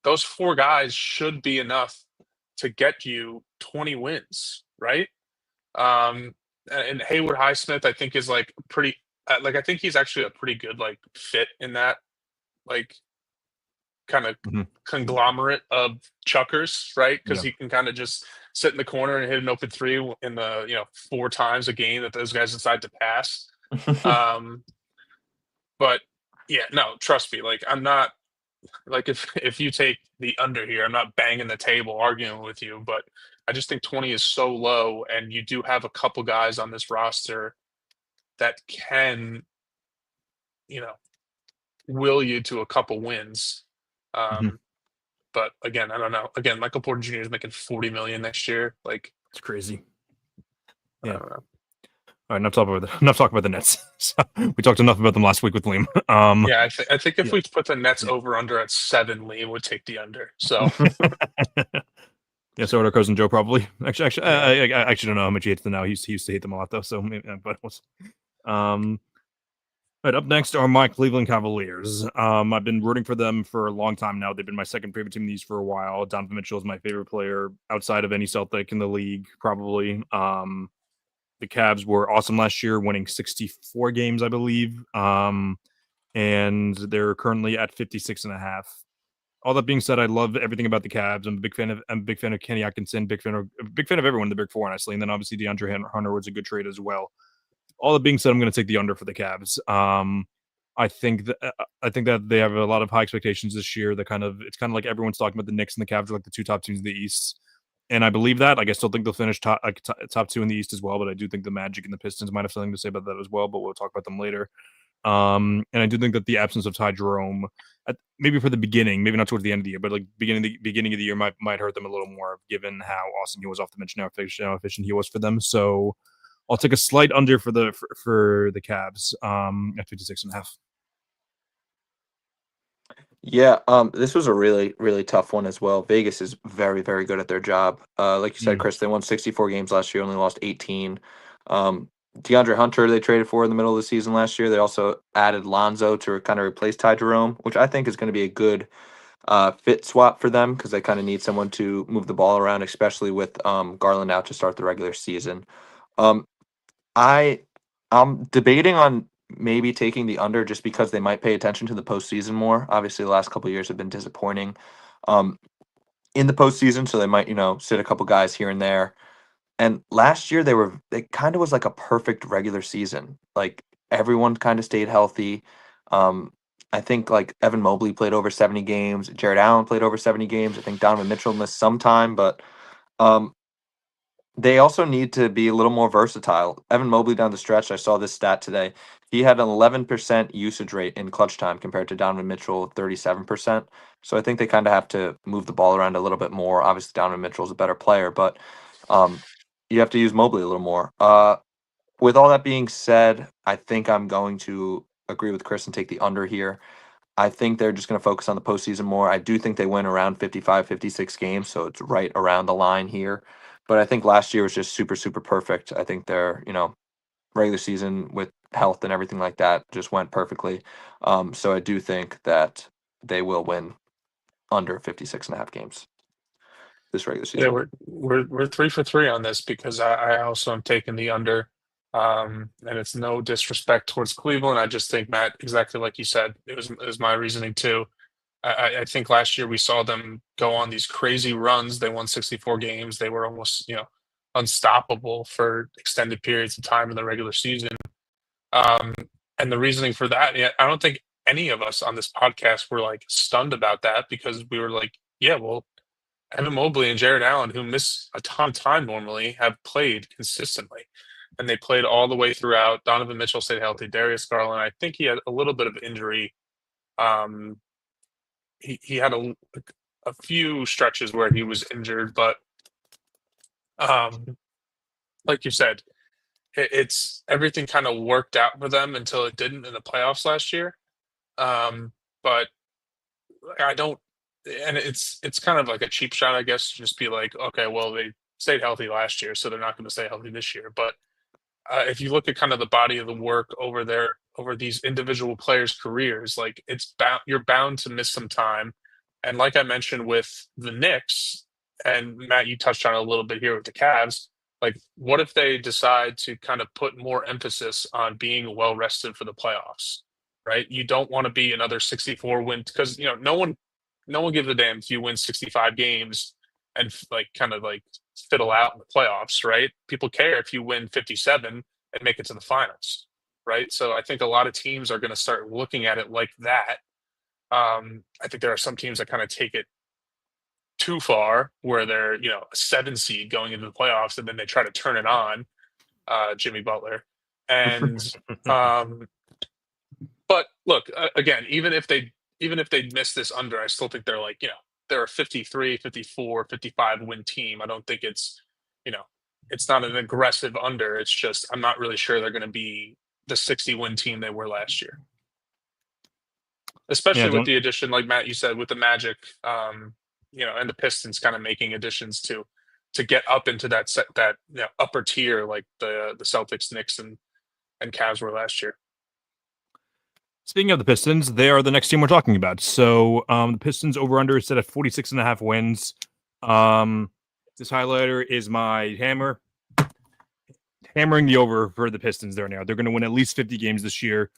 those four guys should be enough to get you 20 wins, right? And Hayward Highsmith, I think, is like pretty. Like I think he's actually a pretty good like fit in that like kind of Mhm. conglomerate of chuckers, right? Because Yeah. he can kind of just sit in the corner and hit an open three in the 4 times a game that those guys decide to pass. But yeah, no, trust me. Like I'm not like if you take the under here, I'm not banging the table arguing with you, but I just think 20 is so low, and you do have a couple guys on this roster that can, will you to a couple wins. Mhm. But again, I don't know. Again, Michael Porter Jr. is making 40 million next year. Like It's crazy. I Yeah. don't know. All right, enough talk about the Nets. So, we talked enough about them last week with Liam. Yeah, I think if yeah. we put the Nets Yeah. over under at 7, Liam would take the under. So Yeah, so would our cousin Joe probably. Actually, Yeah. I actually don't know how much he hates them now. He used to hate them a lot though. So, but um, right, up next are my Cleveland Cavaliers. I've been rooting for them for a long time now. They've been my second favorite team in the East for a while. Donovan Mitchell is my favorite player outside of any Celtic in the league, probably. The Cavs were awesome last year, winning 64 games, I believe. And they're currently at 56.5. All that being said, I love everything about the Cavs. I'm a big fan of Kenny Atkinson, big fan of everyone in the Big Four, honestly. And then obviously DeAndre Hunter was a good trade as well. All that being said, I'm going to take the under for the Cavs. I think that they have a lot of high expectations this year. It's kind of like everyone's talking about the Knicks and the Cavs are like the two top teams in the East, and I believe that. Like I still think they'll finish top two in the East as well. But I do think the Magic and the Pistons might have something to say about that as well. But we'll talk about them later. And I do think that the absence of Ty Jerome, maybe for the beginning, maybe not towards the end of the year, but like beginning of the year might hurt them a little more, given how awesome he was off the bench, how efficient he was for them. So I'll take a slight under for the Cavs at 56.5. Yeah, this was a really, really tough one as well. Vegas is very, very good at their job. Like you said, Chris, they won 64 games last year, only lost 18. DeAndre Hunter they traded for in the middle of the season last year. They also added Lonzo to kind of replace Ty Jerome, which I think is going to be a good fit swap for them because they kind of need someone to move the ball around, especially with Garland out to start the regular season. Um, I I'm debating on maybe taking the under just because they might pay attention to the postseason more. Obviously, the last couple of years have been disappointing um, in the postseason, so they might sit a couple guys here and there. And last year they kind of was like a perfect regular season. Like everyone kind of stayed healthy. Um, I think like Evan Mobley played over 70 games. Jared Allen played over 70 games. I think Donovan Mitchell missed some time, but um, they also need to be a little more versatile. Evan Mobley down the stretch, I saw this stat today. He had an 11% usage rate in clutch time compared to Donovan Mitchell, 37%. So I think they kind of have to move the ball around a little bit more. Obviously, Donovan Mitchell's a better player, but um, you have to use Mobley a little more. With all that being said, I think I'm going to agree with Chris and take the under here. I think they're just going to focus on the postseason more. I do think they win around 55, 56 games, so it's right around the line here. But I think last year was just super, super perfect. I think their, regular season with health and everything like that just went perfectly. So I do think that they will win under 56 and a half games this regular Yeah, season. we're 3 for 3 on this because I also am taking the under. And it's no disrespect towards Cleveland. I just think, Matt, exactly like you said, it was my reasoning too. I think last year we saw them go on these crazy runs. They won 64 games. They were almost, unstoppable for extended periods of time in the regular season. Um, and the reasoning for that, yeah, I don't think any of us on this podcast were like stunned about that because we were like, yeah, well, Evan Mobley and Jared Allen, who miss a ton of time normally, have played consistently. and they played all the way throughout. Donovan Mitchell stayed healthy. Darius Garland, I think he had a little bit of injury. Um, he had a few stretches where he was injured, but um, like you said, it's everything kind of worked out for them until it didn't in the playoffs last year. But I don't, and it's kind of like a cheap shot, I guess, to just be like, okay, well, they stayed healthy last year, so they're not going to stay healthy this year. But if you look at kind of the body of the work over these individual players' careers, like you're bound to miss some time. And like I mentioned with the Knicks, and Matt, you touched on it a little bit here with the Cavs. Like, what if they decide to kind of put more emphasis on being well rested for the playoffs? Right? You don't want to be another 64 win because no one gives a damn if you win 65 games and like kind of like fiddle out in the playoffs, right? People care if you win 57 and make it to the finals, right? So I think a lot of teams are going to start looking at it like that. I think there are some teams that kind of take it too far, where they're a 7 seed going into the playoffs and then they try to turn it on, Jimmy Butler, and um, but look, again, even if they miss this under, I still think they're like, they're a 53, 54, 55 win team. I don't think you know, it's not an aggressive under. It's just, I'm not really sure they're going to be the 60 win team they were last year. Especially with the addition, like Matt, you said, with the Magic, and the Pistons kind of making additions to get up into that upper tier, like the Celtics, Knicks, and Cavs were last year. Speaking of the Pistons, they are the next team we're talking about. So the Pistons over-under is set at 46.5 wins. This highlighter is my hammering the over for the Pistons there now. They're going to win at least 50 games this year.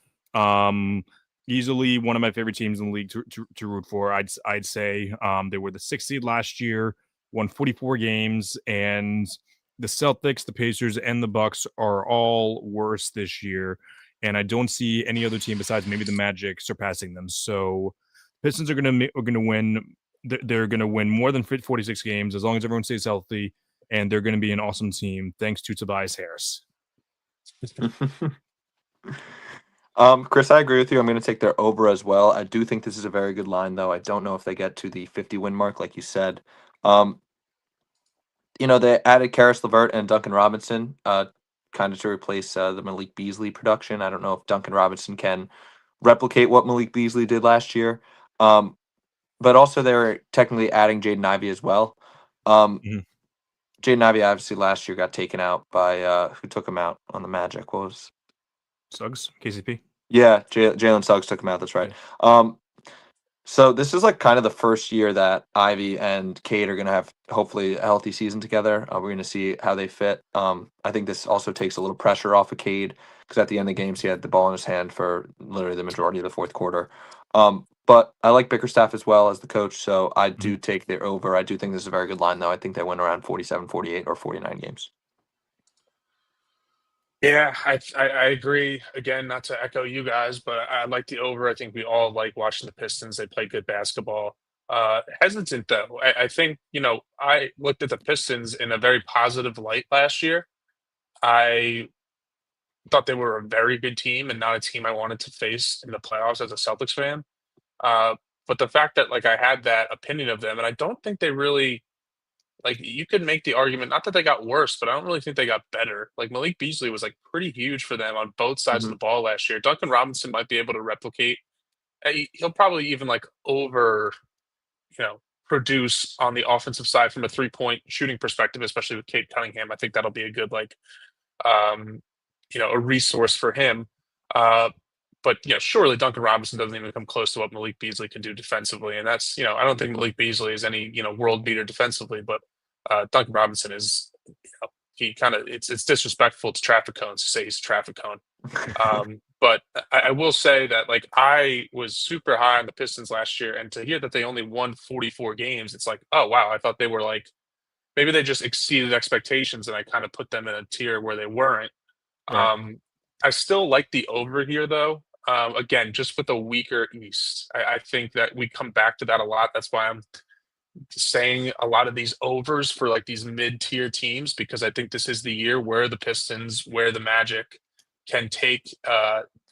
Easily one of my favorite teams in the league to root for. I'd say they were the 6th seed last year, won 44 games, and the Celtics, the Pacers, and the Bucks are all worse this year. And I don't see any other team besides maybe the Magic surpassing them. So Pistons are going to win. They're going to win more than 46 games as long as everyone stays healthy, and they're going to be an awesome team thanks to Tobias Harris. Chris, I agree with you. I'm going to take their over as well. I do think this is a very good line, though. I don't know if they get to the 50 win mark, like you said. They added Karis LeVert and Duncan Robinson, kind of to replace the Malik Beasley production. I don't know if Duncan Robinson can replicate what Malik Beasley did last year. But also they're technically adding Jaden Ivey as well. Jaden Ivey obviously last year got taken out by who took him out on the Magic? What was Suggs, KCP? Yeah, Jalen Suggs took him out. That's right. So this is like kind of the first year that Ivy and Cade are going to have hopefully a healthy season together. We're going to see how they fit. I think this also takes a little pressure off of Cade because at the end of the games he had the ball in his hand for literally the majority of the fourth quarter. But I like Bickerstaff as well as the coach, so I do take their over. I do think this is a very good line, though. I think they win around 47, 48, or 49 games. Yeah, I agree. Again, not to echo you guys, but I like the over. I think we all like watching the Pistons. They play good basketball. Hesitant though. I think I looked at the Pistons in a very positive light last year. I thought they were a very good team and not a team I wanted to face in the playoffs as a Celtics fan. But the fact that I had that opinion of them, and I don't think they really. You could make the argument, not that they got worse, but I don't really think they got better. Malik Beasley was pretty huge for them on both sides of the ball last year. Duncan Robinson might be able to replicate. He'll probably even over, produce on the offensive side from a 3-point shooting perspective, especially with Cade Cunningham. I think that'll be a good a resource for him. But surely Duncan Robinson doesn't even come close to what Malik Beasley can do defensively, and that's I don't think Malik Beasley is any world beater defensively, but Duncan Robinson is. He kind of it's disrespectful to traffic cones to say he's a traffic cone. But I will say that I was super high on the Pistons last year, and to hear that they only won 44 games, it's oh wow, I thought they were maybe they just exceeded expectations, and I kind of put them in a tier where they weren't. Right. I still like the over here though. Again, just with a weaker East, I think that we come back to that a lot. That's why I'm saying a lot of these overs for like these mid-tier teams, because I think this is the year where the Pistons, where the Magic can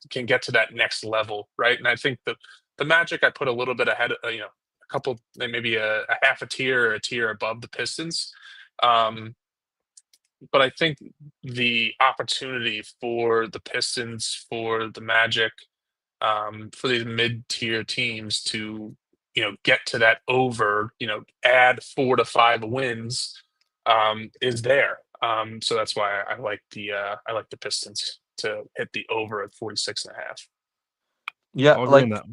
can get to that next level, right? And I think the Magic I put a little bit ahead, a couple, maybe a half a tier or a tier above the Pistons. But I think the opportunity for the Pistons, for the Magic, for these mid-tier teams to get to that over, add 4 to 5 wins, is there. So that's why I like the Pistons to hit the over at 46.5. Yeah, I'll agree on that.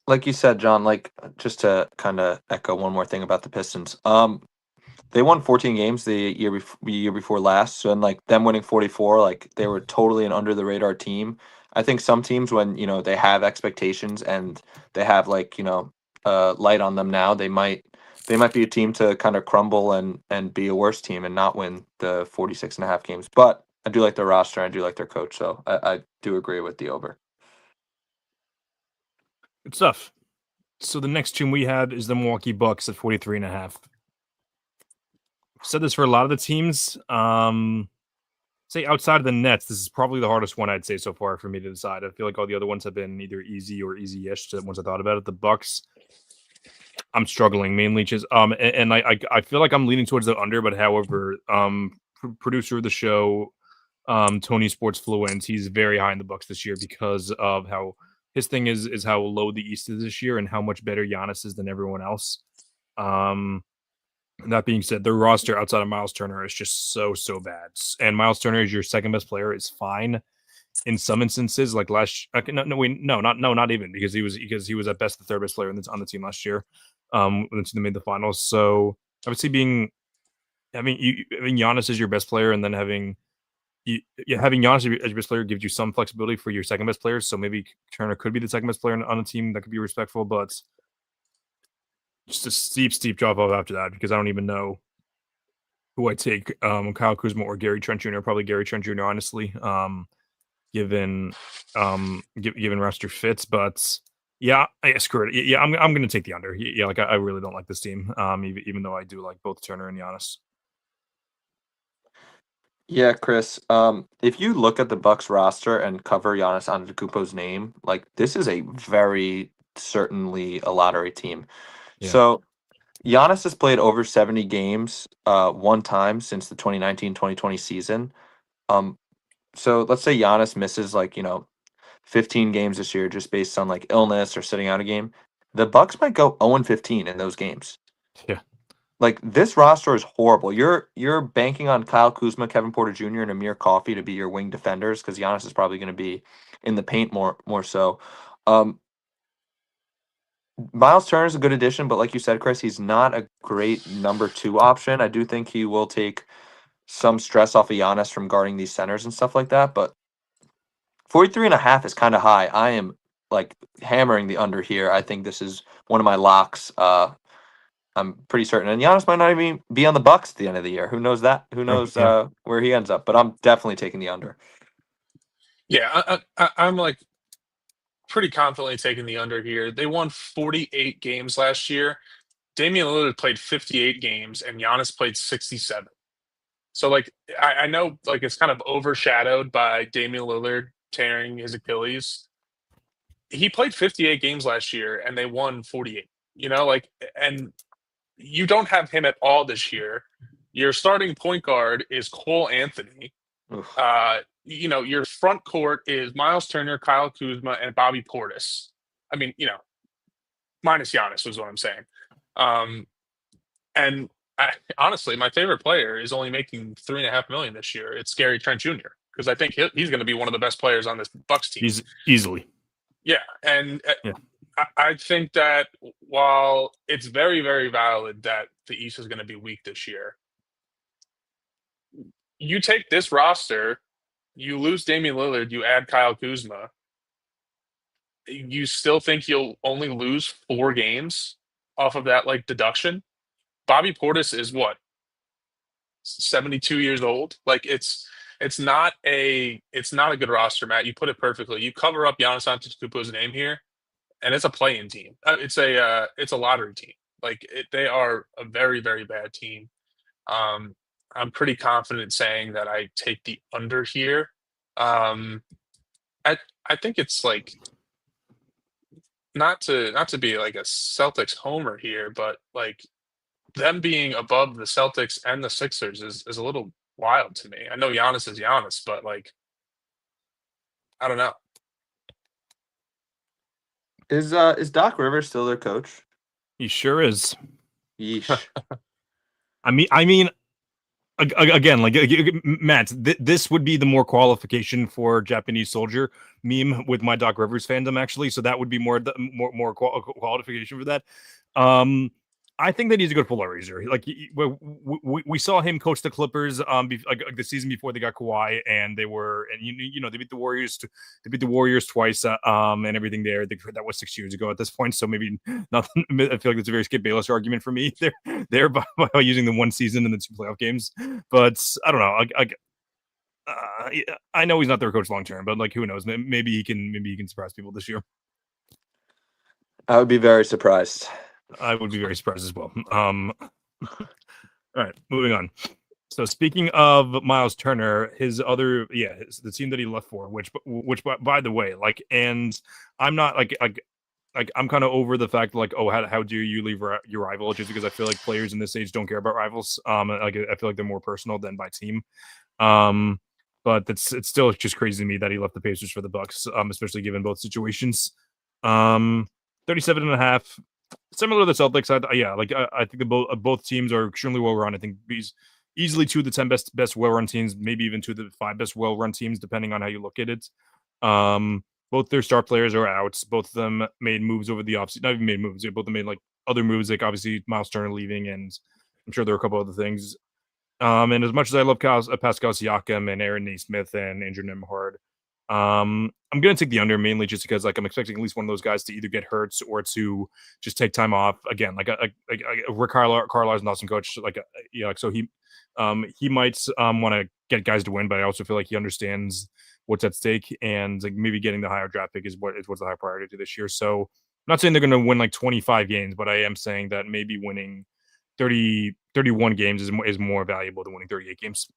like you said, John, like just to kind of echo one more thing about the Pistons. They won 14 games the year before last, so and like them winning 44, like they were totally an under the radar team. I think some teams, when they have expectations and they have like light on them now, they might be a team to kind of crumble and be a worse team and not win the 46.5 games. But I do like their roster. I do like their coach, so I do agree with the over. Good stuff. So the next team we have is the Milwaukee Bucks at 43.5. Said this for a lot of the teams. Say outside of the Nets, this is probably the hardest one I'd say so far for me to decide. I feel like all the other ones have been either easy or easy-ish. The ones I thought about it. The Bucks, I'm struggling mainly just and I feel like I'm leaning towards the under, but however, producer of the show, Tony Sports Fluent, he's very high in the Bucks this year because of how his thing is how low the East is this year and how much better Giannis is than everyone else. That being said, their roster outside of Miles Turner is just so bad. And Miles Turner is your second best player is fine in some instances. Like not even because he was at best the third best player on the team last year. When they made the finals. So obviously having Giannis as your best player and then having Giannis as your best player gives you some flexibility for your second best players. So maybe Turner could be the second best player on the team. That could be respectful, but just a steep drop off after that because I don't even know who I take. Kyle Kuzma or Gary Trent Jr. Probably Gary Trent Jr. Honestly, given roster fits. But yeah, screw it. Yeah, I'm going to take the under. Yeah, like I really don't like this team. Even though I do like both Turner and Giannis. Yeah, Chris. If you look at the Bucks roster and cover Giannis Antetokounmpo's name, like this is a very certainly a lottery team. Yeah. So Giannis has played over 70 games one time since the 2019-2020 season. So let's say Giannis misses 15 games this year just based on like illness or sitting out a game. The Bucks might go 0-15 in those games. Yeah. Like this roster is horrible. You're banking on Kyle Kuzma, Kevin Porter Jr., and Amir Coffey to be your wing defenders because Giannis is probably going to be in the paint more so. Miles Turner is a good addition, but like you said, Chris, he's not a great number 2 option. I do think he will take some stress off of Giannis from guarding these centers and stuff like that, but 43.5 is kind of high. I am like hammering the under here. I think this is one of my locks. I'm pretty certain, and Giannis might not even be on the Bucks at the end of the year. Who knows that? Who knows where he ends up? But I'm definitely taking the under. Yeah, I'm like pretty confidently taking the under here. They won 48 games last year. Damian Lillard played 58 games, and Giannis played 67. So, like, I know, like, it's kind of overshadowed by Damian Lillard tearing his Achilles. He played 58 games last year, and they won 48. And you don't have him at all this year. Your starting point guard is Cole Anthony. Oof. Your front court is Miles Turner, Kyle Kuzma, and Bobby Portis. I mean, minus Giannis was what I'm saying. And honestly, my favorite player is only making $3.5 million this year. It's Gary Trent Jr. because I think he's going to be one of the best players on this Bucks team. He's easily. Yeah, and I think that while it's very, very valid that the East is going to be weak this year, you take this roster, you lose Damian Lillard, you add Kyle Kuzma, you still think you'll only lose 4 games off of that deduction? Bobby Portis is what? 72 years old. Like it's not a good roster, Matt. You put it perfectly. You cover up Giannis Antetokounmpo's name here, and it's a play-in team. It's a lottery team. Like they are a very, very bad team. Um, I'm pretty confident saying that I take the under here. Um, I I think it's like not to be like a Celtics homer here, but like them being above the Celtics and the Sixers is a little wild to me. I know Giannis is Giannis, but like I don't know. Is Doc Rivers still their coach? He sure is. Yeesh. I mean, again, like Matt, this would be the more qualification for Japanese soldier meme with my Doc Rivers fandom, actually. So that would be more qualification for that. Um, I think that he's a good polarizer. Like we saw him coach the Clippers like the season before they got Kawhi, and they were and you know they beat the Warriors they beat the Warriors twice and everything there. That was 6 years ago at this point, so maybe nothing. I feel like it's a very Skip Bayless argument for me there by using the one season and the two playoff games. But I don't know. I know he's not their coach long term, but like who knows? Maybe he can surprise people this year. I would be very surprised. I would be very surprised as well. All right, moving on. So speaking of Miles Turner, the team that he left for, which by the way, like, and I'm not like I'm kind of over the fact like, oh, how dare you leave your rival? Just because I feel like players in this age don't care about rivals. Like I feel like they're more personal than by team. But it's still just crazy to me that he left the Pacers for the Bucks. Especially given both situations. 37.5. Similar to the Celtics, I think both teams are extremely well run. I think these easily 2 of the 10 best well run teams, maybe even 2 of the 5 best well run teams, depending on how you look at it. Both their star players are out. Both of them made moves over the offseason. Not even made moves. Both of them made like other moves, like obviously Miles Turner leaving, and I'm sure there are a couple other things. And as much as I love Pascal Siakam and Aaron Nesmith and Andrew Nembhard, I'm going to take the under mainly just because like I'm expecting at least one of those guys to either get hurt or to just take time off. Again, like Rick Carlisle's an awesome coach. So he might want to get guys to win, but I also feel like he understands what's at stake, and like maybe getting the higher draft pick is what's the high priority to this year. So I'm not saying they're going to win like 25 games, but I am saying that maybe winning 31 games is more valuable than winning 38 games.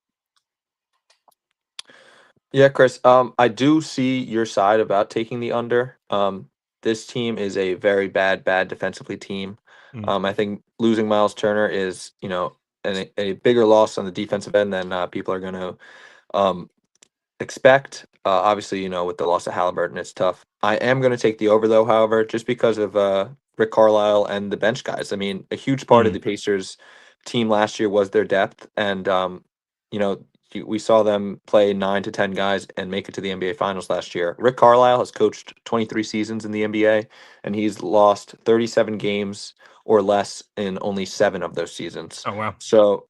Yeah, Chris. I do see your side about taking the under. This team is a very bad defensively team. I think losing Miles Turner is, a bigger loss on the defensive end than people are going to expect. Obviously, with the loss of Halliburton, it's tough. I am going to take the over, though, however, just because of Rick Carlisle and the bench guys. I mean, a huge part of the Pacers team last year was their depth, and we saw them play 9 to 10 guys and make it to the NBA Finals last year. Rick Carlisle has coached 23 seasons in the NBA, and he's lost 37 games or less in only 7 of those seasons. Oh wow! So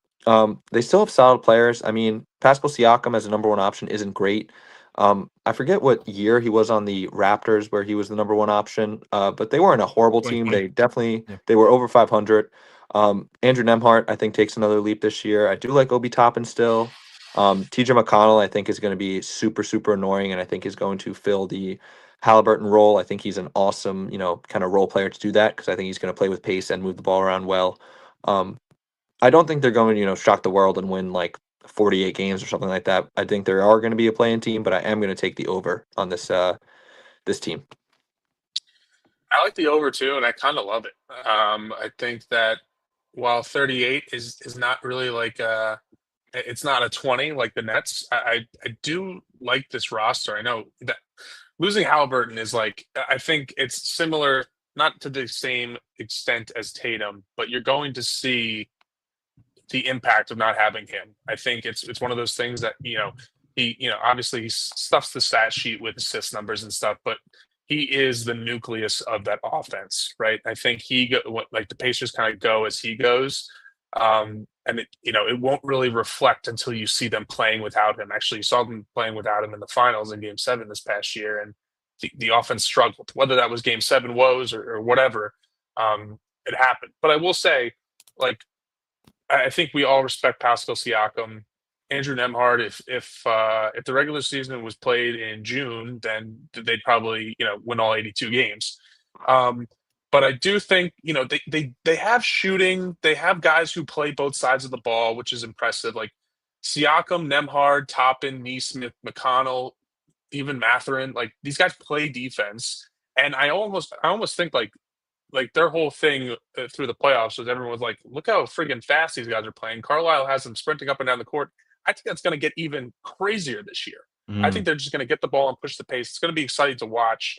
they still have solid players. I mean, Pascal Siakam as a number 1 option isn't great. I forget what year he was on the Raptors where he was the number 1 option, but they weren't a horrible team. 2020. They were over 500. Andrew Nembhard, I think, takes another leap this year. I do like Obi Toppin still. TJ McConnell, I think, is going to be super, super annoying, and I think is going to fill the Halliburton role. I think he's an awesome, kind of role player to do that because I think he's going to play with pace and move the ball around well. I don't think they're going to, shock the world and win like 48 games or something like that. I think there are going to be a playing team, but I am going to take the over on this team. I like the over too, and I kind of love it. I think that while 38 is not really like it's not a 20 like the Nets. I do like this roster. I know that losing Halliburton is like I think it's similar, not to the same extent as Tatum, but you're going to see the impact of not having him. I think it's one of those things that he obviously he stuffs the stat sheet with assist numbers and stuff, but he is the nucleus of that offense, right? I think like the Pacers kind of go as he goes. And it won't really reflect until you see them playing without him. Actually, you saw them playing without him in the finals in Game 7 this past year, and the offense struggled. Whether that was Game 7 woes or whatever, it happened. But I will say, like, I think we all respect Pascal Siakam, Andrew Nembhard. If the regular season was played in June, then they'd probably win all 82 games. But But I do think, they have shooting. They have guys who play both sides of the ball, which is impressive. Like Siakam, Nemhard, Toppin, Neesmith, McConnell, even Matherin. Like these guys play defense, and I almost think like their whole thing through the playoffs was everyone was like, look how friggin' fast these guys are playing. Carlisle has them sprinting up and down the court. I think that's going to get even crazier this year. I think they're just going to get the ball and push the pace. It's going to be exciting to watch.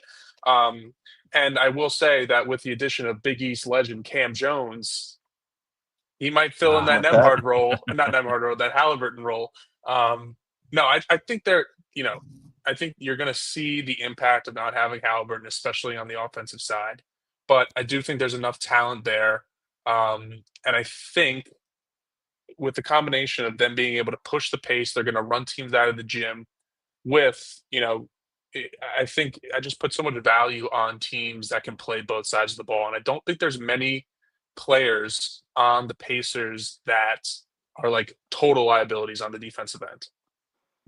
And I will say that with the addition of Big East legend Cam Jones, he might fill in that Like that. Nemhard role, not Nemhard role, that Halliburton role. No, I think I think you're going to see the impact of not having Halliburton, especially on the offensive side. But I do think there's enough talent there. And I think with the combination of them being able to push the pace, they're going to run teams out of the gym with, I think I just put so much value on teams that can play both sides of the ball. And I don't think there's many players on the Pacers that are like total liabilities on the defensive end.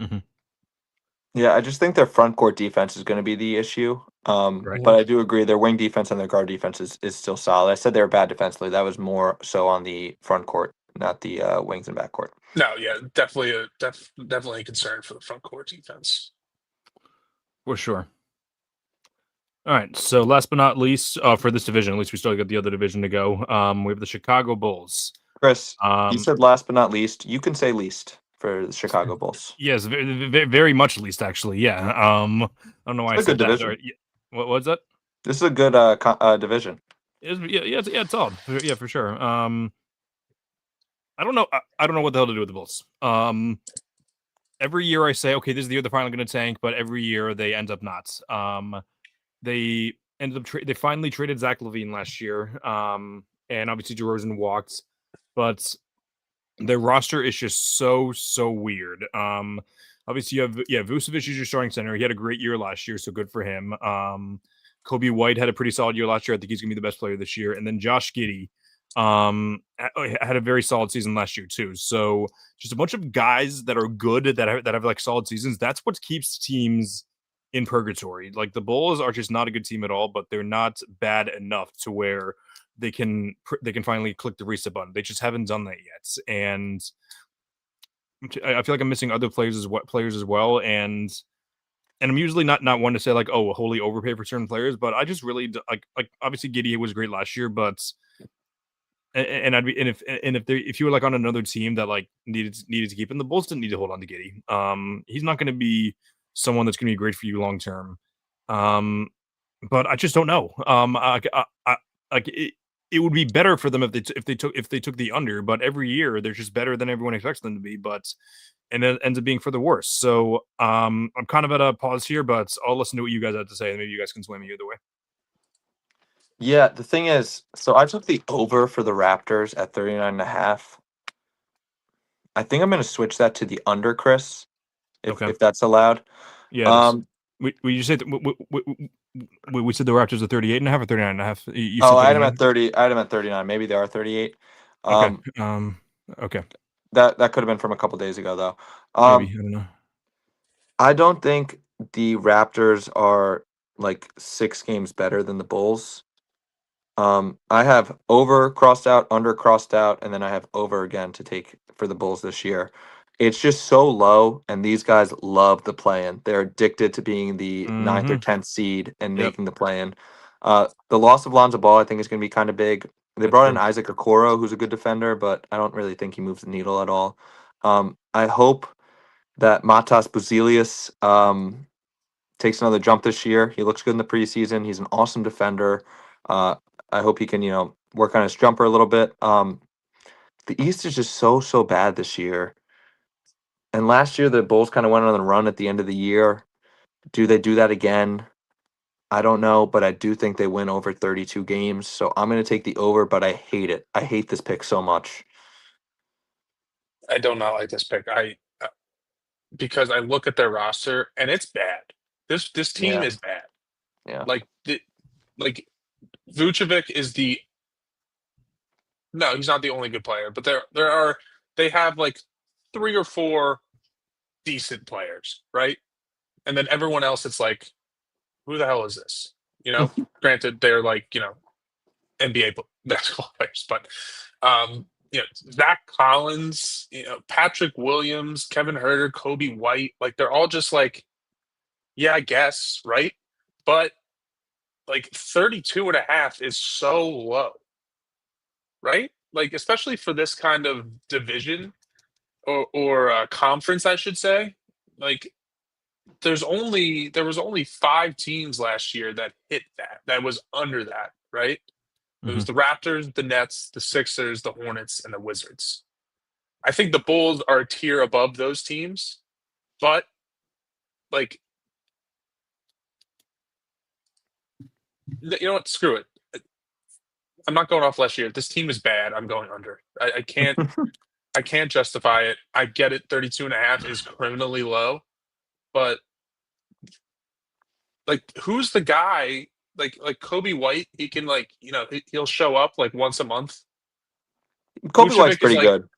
Mm-hmm. Yeah, I just think their front court defense is going to be the issue. Right. But I do agree their wing defense and their guard defense is still solid. I said they were bad defensively. That was more so on the front court, not the wings and back court. No, yeah, definitely definitely a concern for the front court defense. For sure. All right. So last but not least, for this division, at least we still got the other division to go. We have the Chicago Bulls. Chris, you said last but not least. You can say least for the Chicago Bulls. Yes, very, very much least actually. Yeah. I don't know why It's I a good said that. division. What was that? This is a good division. It's solid. Yeah, for sure. I don't know. I don't know what the hell to do with the Bulls. Every year I say, okay, this is the year they're finally going to tank, but every year they end up not. They ended up they finally traded Zach LaVine last year, and obviously DeRozan walked, but their roster is just so weird. Obviously you have Vucevic is your starting center. He had a great year last year, so good for him. Kobe White had a pretty solid year last year. I think he's gonna be the best player this year. And then Josh Giddey had a very solid season last year too. So just a bunch of guys that are good that have like solid seasons. That's what keeps teams in purgatory. Like the Bulls are just not a good team at all, but they're not bad enough to where they can finally click the reset button. They just haven't done that yet, and I feel like I'm missing other players as well. And I'm usually not one to say like, oh, wholly overpay for certain players, but I just really like obviously Giddey was great last year, but if you were like on another team that like needed to keep him, the Bulls didn't need to hold on to Giddey. He's not going to be someone that's going to be great for you long term. But I just don't know. It would be better for them if they took the under, but every year they're just better than everyone expects them to be, and it ends up being for the worse. So I'm kind of at a pause here, but I'll listen to what you guys have to say, and maybe you guys can sway me either way. Yeah, the thing is, so I took the over for the Raptors at 39.5. I think I'm going to switch that to the under, Chris, if that's allowed. Yeah. You say we said the Raptors are 38.5 or 39.5? I had them at 30. I had them at 39. Maybe they are 38. Okay. That could have been from a couple days ago, though. Maybe, I don't know. I don't think the Raptors are like 6 games better than the Bulls. I have over crossed out, under crossed out, and then I have over again to take for the Bulls this year. It's just so low, and these guys love the play-in. They're addicted to being the 9th or 10th seed and making the play-in. The loss of Lonzo Ball, I think, is going to be kind of big. They brought in Isaac Okoro, who's a good defender, but I don't really think he moves the needle at all. I hope that Matas Buzelis takes another jump this year. He looks good in the preseason. He's an awesome defender. I hope he can, work on his jumper a little bit. The East is just so bad this year. And last year, the Bulls kind of went on a run at the end of the year. Do they do that again? I don't know, but I do think they win over 32 games. So I'm going to take the over, but I hate it. I hate this pick so much. I do not like this pick. Because I look at their roster and it's bad. This team is bad. Yeah. Like Vucevic is no, he's not the only good player, but they have like 3 or 4 decent players, right? And then everyone else, it's like, who the hell is this? Granted, they're like, NBA basketball players, but Zach Collins, Patrick Williams, Kevin Herter, Kobe White, like they're all just like, yeah, I guess, right? But like 32.5 is so low, right? Like, especially for this kind of division or conference, I should say. Like, there was only 5 teams last year that hit that was under that, right? It was the Raptors, the Nets, the Sixers, the Hornets, and the Wizards. I think the Bulls are a tier above those teams, but like, you know what? Screw it. I'm not going off last year. This team is bad. I'm going under. I can't. I can't justify it. I get it. 32.5 is criminally low, but like, who's the guy? Like Kobe White, he can he'll show up like once a month. Kobe White's Vucevic is pretty like, good.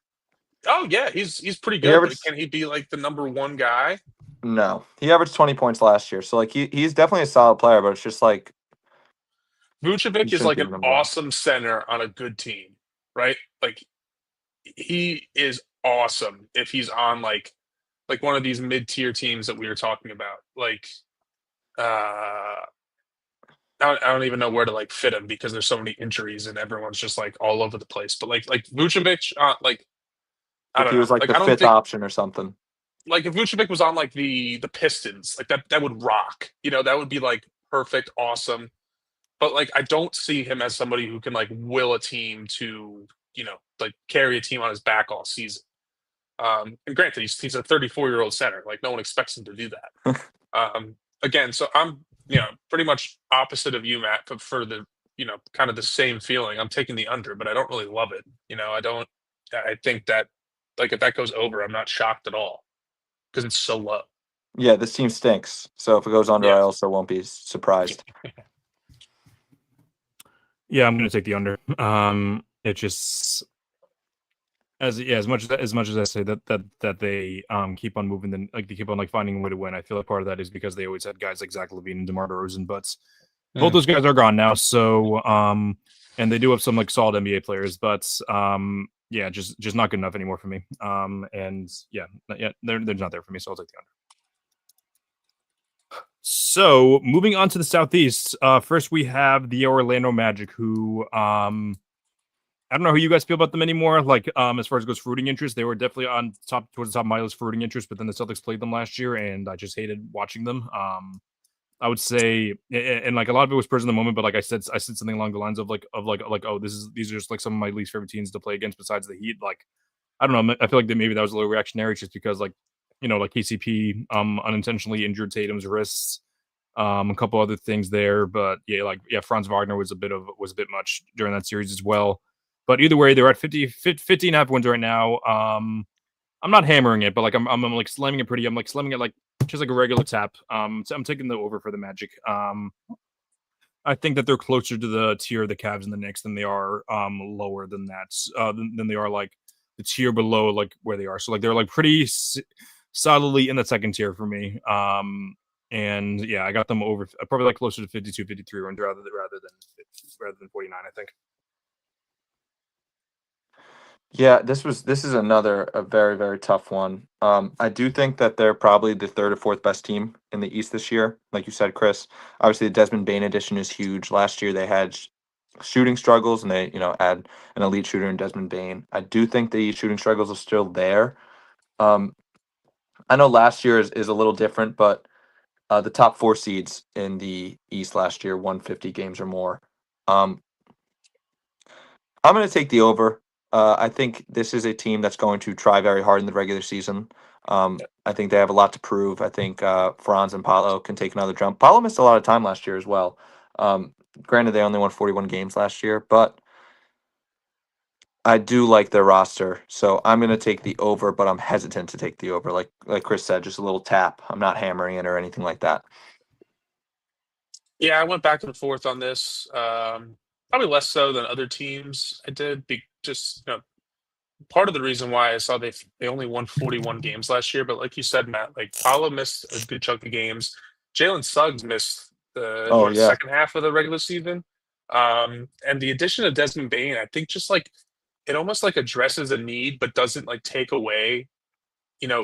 oh yeah, he's pretty He good, but averaged- can he be like the number one guy? No, he averaged 20 points last year, so like he's definitely a solid player, but it's just like he Vucevic is shouldn't like be an number one. awesome center on a good team, right? Like, he is awesome if he's on like one of these mid-tier teams that we were talking about. Like, I don't even know where to like fit him because there's so many injuries and everyone's just like all over the place. But like Vucevic, like, I If don't he know. was like Like, the I don't fifth think, option or something. like, if Vucevic was on like the Pistons, like that would rock. That would be like perfect, awesome. But like, I don't see him as somebody who can like will a team to like carry a team on his back all season. And granted, he's a 34-year-old center. Like, no one expects him to do that. Again, so I'm pretty much opposite of you, Matt, but for the kind of the same feeling. I'm taking the under, but I don't really love it. I don't. I think that, like, if that goes over, I'm not shocked at all because it's so low. Yeah, this team stinks. So if it goes under, Yeah. I also won't be surprised. Yeah, I'm going to take the under. It just as much as I say that they keep on moving, then like they keep on like finding a way to win. I feel like part of that is because they always had guys like Zach LaVine and DeMar DeRozan, but both those guys are gone now. So and they do have some like solid NBA players, but yeah, just not good enough anymore for me. And yeah, they're not there for me. So I'll take the under. So moving on to the Southeast, first we have the Orlando Magic, who I don't know how you guys feel about them anymore. Like, as far as goes for rooting interest, they were definitely on top towards the top of my list for rooting interest, but then the Celtics played them last year, and I just hated watching them. I would say, and like a lot of it was personal in the moment, but like I said something along the lines of oh, these are just like some of my least favorite teams to play against besides the Heat. Like, I don't know. I feel like that maybe that was a little reactionary just because like KCP unintentionally injured Tatum's wrists. A couple other things there, but yeah, Franz Wagner was a bit much during that series as well. But either way, they're at 50.5 wins right now. I'm not hammering it, but like I'm like slamming it pretty. I'm like slamming it like just like a regular tap. So I'm taking the over for the Magic. I think that they're closer to the tier of the Cavs and the Knicks than they are lower than that. Than they are like the tier below like where they are. So like they're like pretty solidly in the second tier for me. And yeah, I got them over probably like closer to 52, 53 wins rather than 49, I think. Yeah, this is a very, very tough one. I do think that they're probably the third or fourth best team in the East this year. Like you said, Chris, obviously the Desmond Bane addition is huge. Last year they had shooting struggles and they, add an elite shooter in Desmond Bane. I do think the shooting struggles are still there. I know last year is a little different, but the top 4 seeds in the East last year won 50 games or more. I'm going to take the over. I think this is a team that's going to try very hard in the regular season. I think they have a lot to prove. I think Franz and Paolo can take another jump. Paolo missed a lot of time last year as well. Granted, they only won 41 games last year, but I do like their roster. So I'm going to take the over, but I'm hesitant to take the over. Like Chris said, just a little tap. I'm not hammering it or anything like that. Yeah, I went back and forth on this. Probably less so than other teams. I did just part of the reason why I saw they only won 41 games last year, but like you said, Matt, like Paolo missed a good chunk of games. Jalen Suggs missed the second half of the regular season. And the addition of Desmond Bain, I think just like it almost like addresses a need, but doesn't like take away,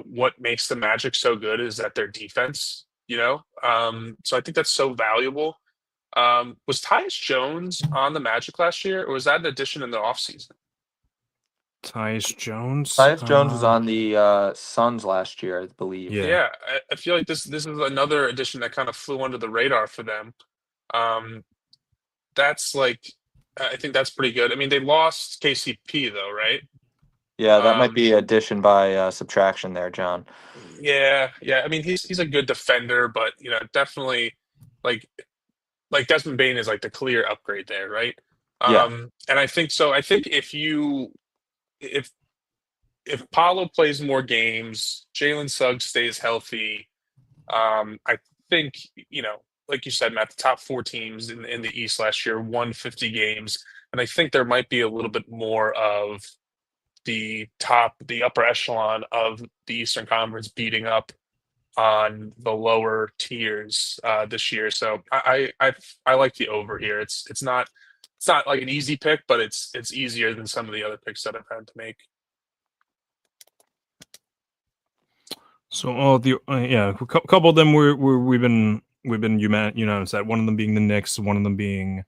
what makes the Magic so good is that their defense. So I think that's so valuable. Was Tyus Jones on the Magic last year, or was that an addition in the offseason? Tyus Jones. Tyus Jones was on the Suns last year, I believe. Yeah. Yeah, I feel like this is another addition that kind of flew under the radar for them. That's like, I think that's pretty good. I mean, they lost KCP though, right? Yeah, that might Um, be addition by subtraction there, John. Yeah, yeah. I mean, he's a good defender, but definitely like Desmond Bain is like the clear upgrade there, right? Yeah. And I think so. I think if Paulo plays more games, Jalen Suggs stays healthy, I think like you said, Matt, the top four teams in the East last year won 50 games, and I think there might be a little bit more of the upper echelon of the Eastern Conference beating up on the lower tiers this year. So I like the over here. It's not like an easy pick, but it's easier than some of the other picks that I've had to make. So all the a couple of them we've been unanimous at. One of them being the Knicks, one of them being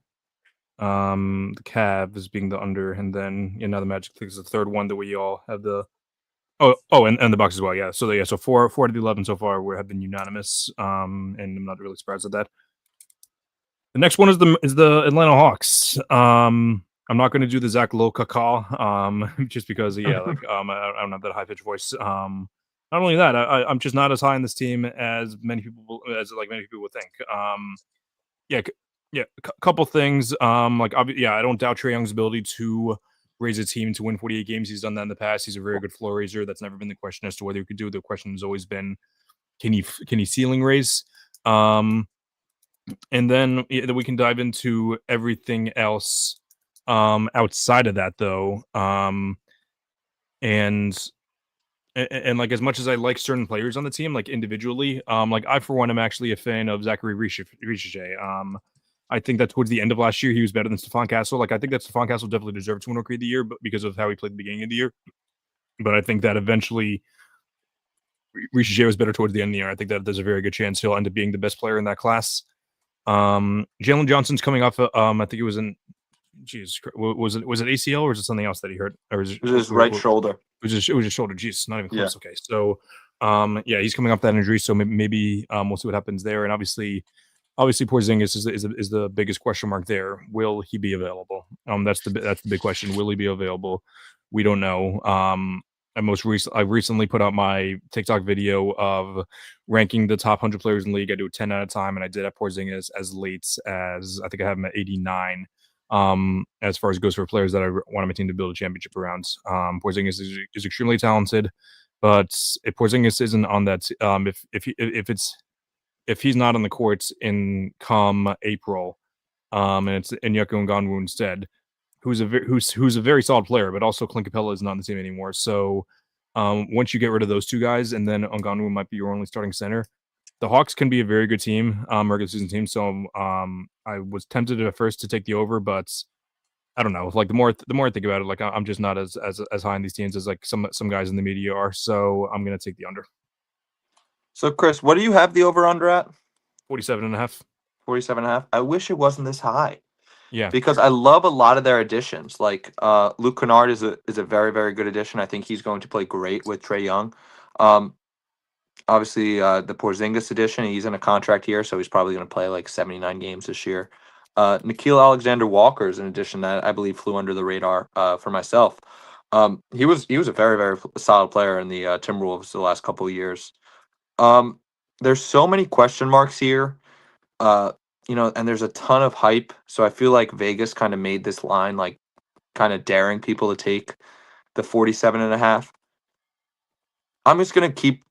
the Cavs being the under, and then now the Magic is the third one that we all have the and the Bucks as well. Yeah. So 4 to the 11 so far have been unanimous. And I'm not really surprised at that. The next one is the Atlanta Hawks. I'm not going to do the Zach Loca call, just because I don't have that high pitched voice. Not only that, I'm just not as high on this team as many people would think. Couple things. I don't doubt Trae Young's ability to raise a team to win 48 games. He's done that in the past. He's a very good floor raiser. That's never been the question as to whether he could do it. The question has always been, can he ceiling raise? And then we can dive into everything else outside of that, though. And like, as much as I like certain players on the team, like individually, like I for one am actually a fan of Zachary Richer. I think that towards the end of last year he was better than Stephon Castle. Like I think that Stephon Castle definitely deserved to win Rookie of the Year, but because of how he played at the beginning of the year. But I think that eventually Richer was better towards the end of the year. I think that there's a very good chance he'll end up being the best player in that class. Jalen Johnson's coming off. I think it was was it ACL or was it something else that he hurt? Or was it was his right shoulder? It was his shoulder. Jeez, not even close. Yeah. Okay, so he's coming off that injury, so maybe we'll see what happens there. And obviously Porzingis is the biggest question mark there. Will he be available? That's the big question. Will he be available? We don't know. I recently put out my TikTok video of ranking the top 100 players in the league. I do it 10 at a time, and I did have Porzingis as late as I think I have him at 89. As far as it goes for players that I want my team to build a championship around. Porzingis is extremely talented, but if Porzingis isn't on that, if he's not on the courts in come April, and it's Onyeka Okongwu instead, who's a very solid player, but also Clint Capella is not on the team anymore. So once you get rid of those two guys, and then Okongwu might be your only starting center, the Hawks can be a very good team, regular season team. So I was tempted at first to take the over, but I don't know. Like the more I think about it, like I'm just not as high on these teams as like some guys in the media are. So I'm gonna take the under. So Chris, what do you have the over under at? 47.5. 47.5. I wish it wasn't this high. Yeah, because I love a lot of their additions. Like Luke Kennard is a very, very good addition. I think he's going to play great with Trae Young. Obviously, the Porzingis addition, he's in a contract here, so he's probably going to play like 79 games this year. Nickeil Alexander-Walker is an addition that I believe flew under the radar for myself. He was a very, very solid player in the Timberwolves the last couple of years. There's so many question marks here. And there's a ton of hype. So I feel like Vegas kind of made this line like kind of daring people to take the 47.5. I'm just going to keep,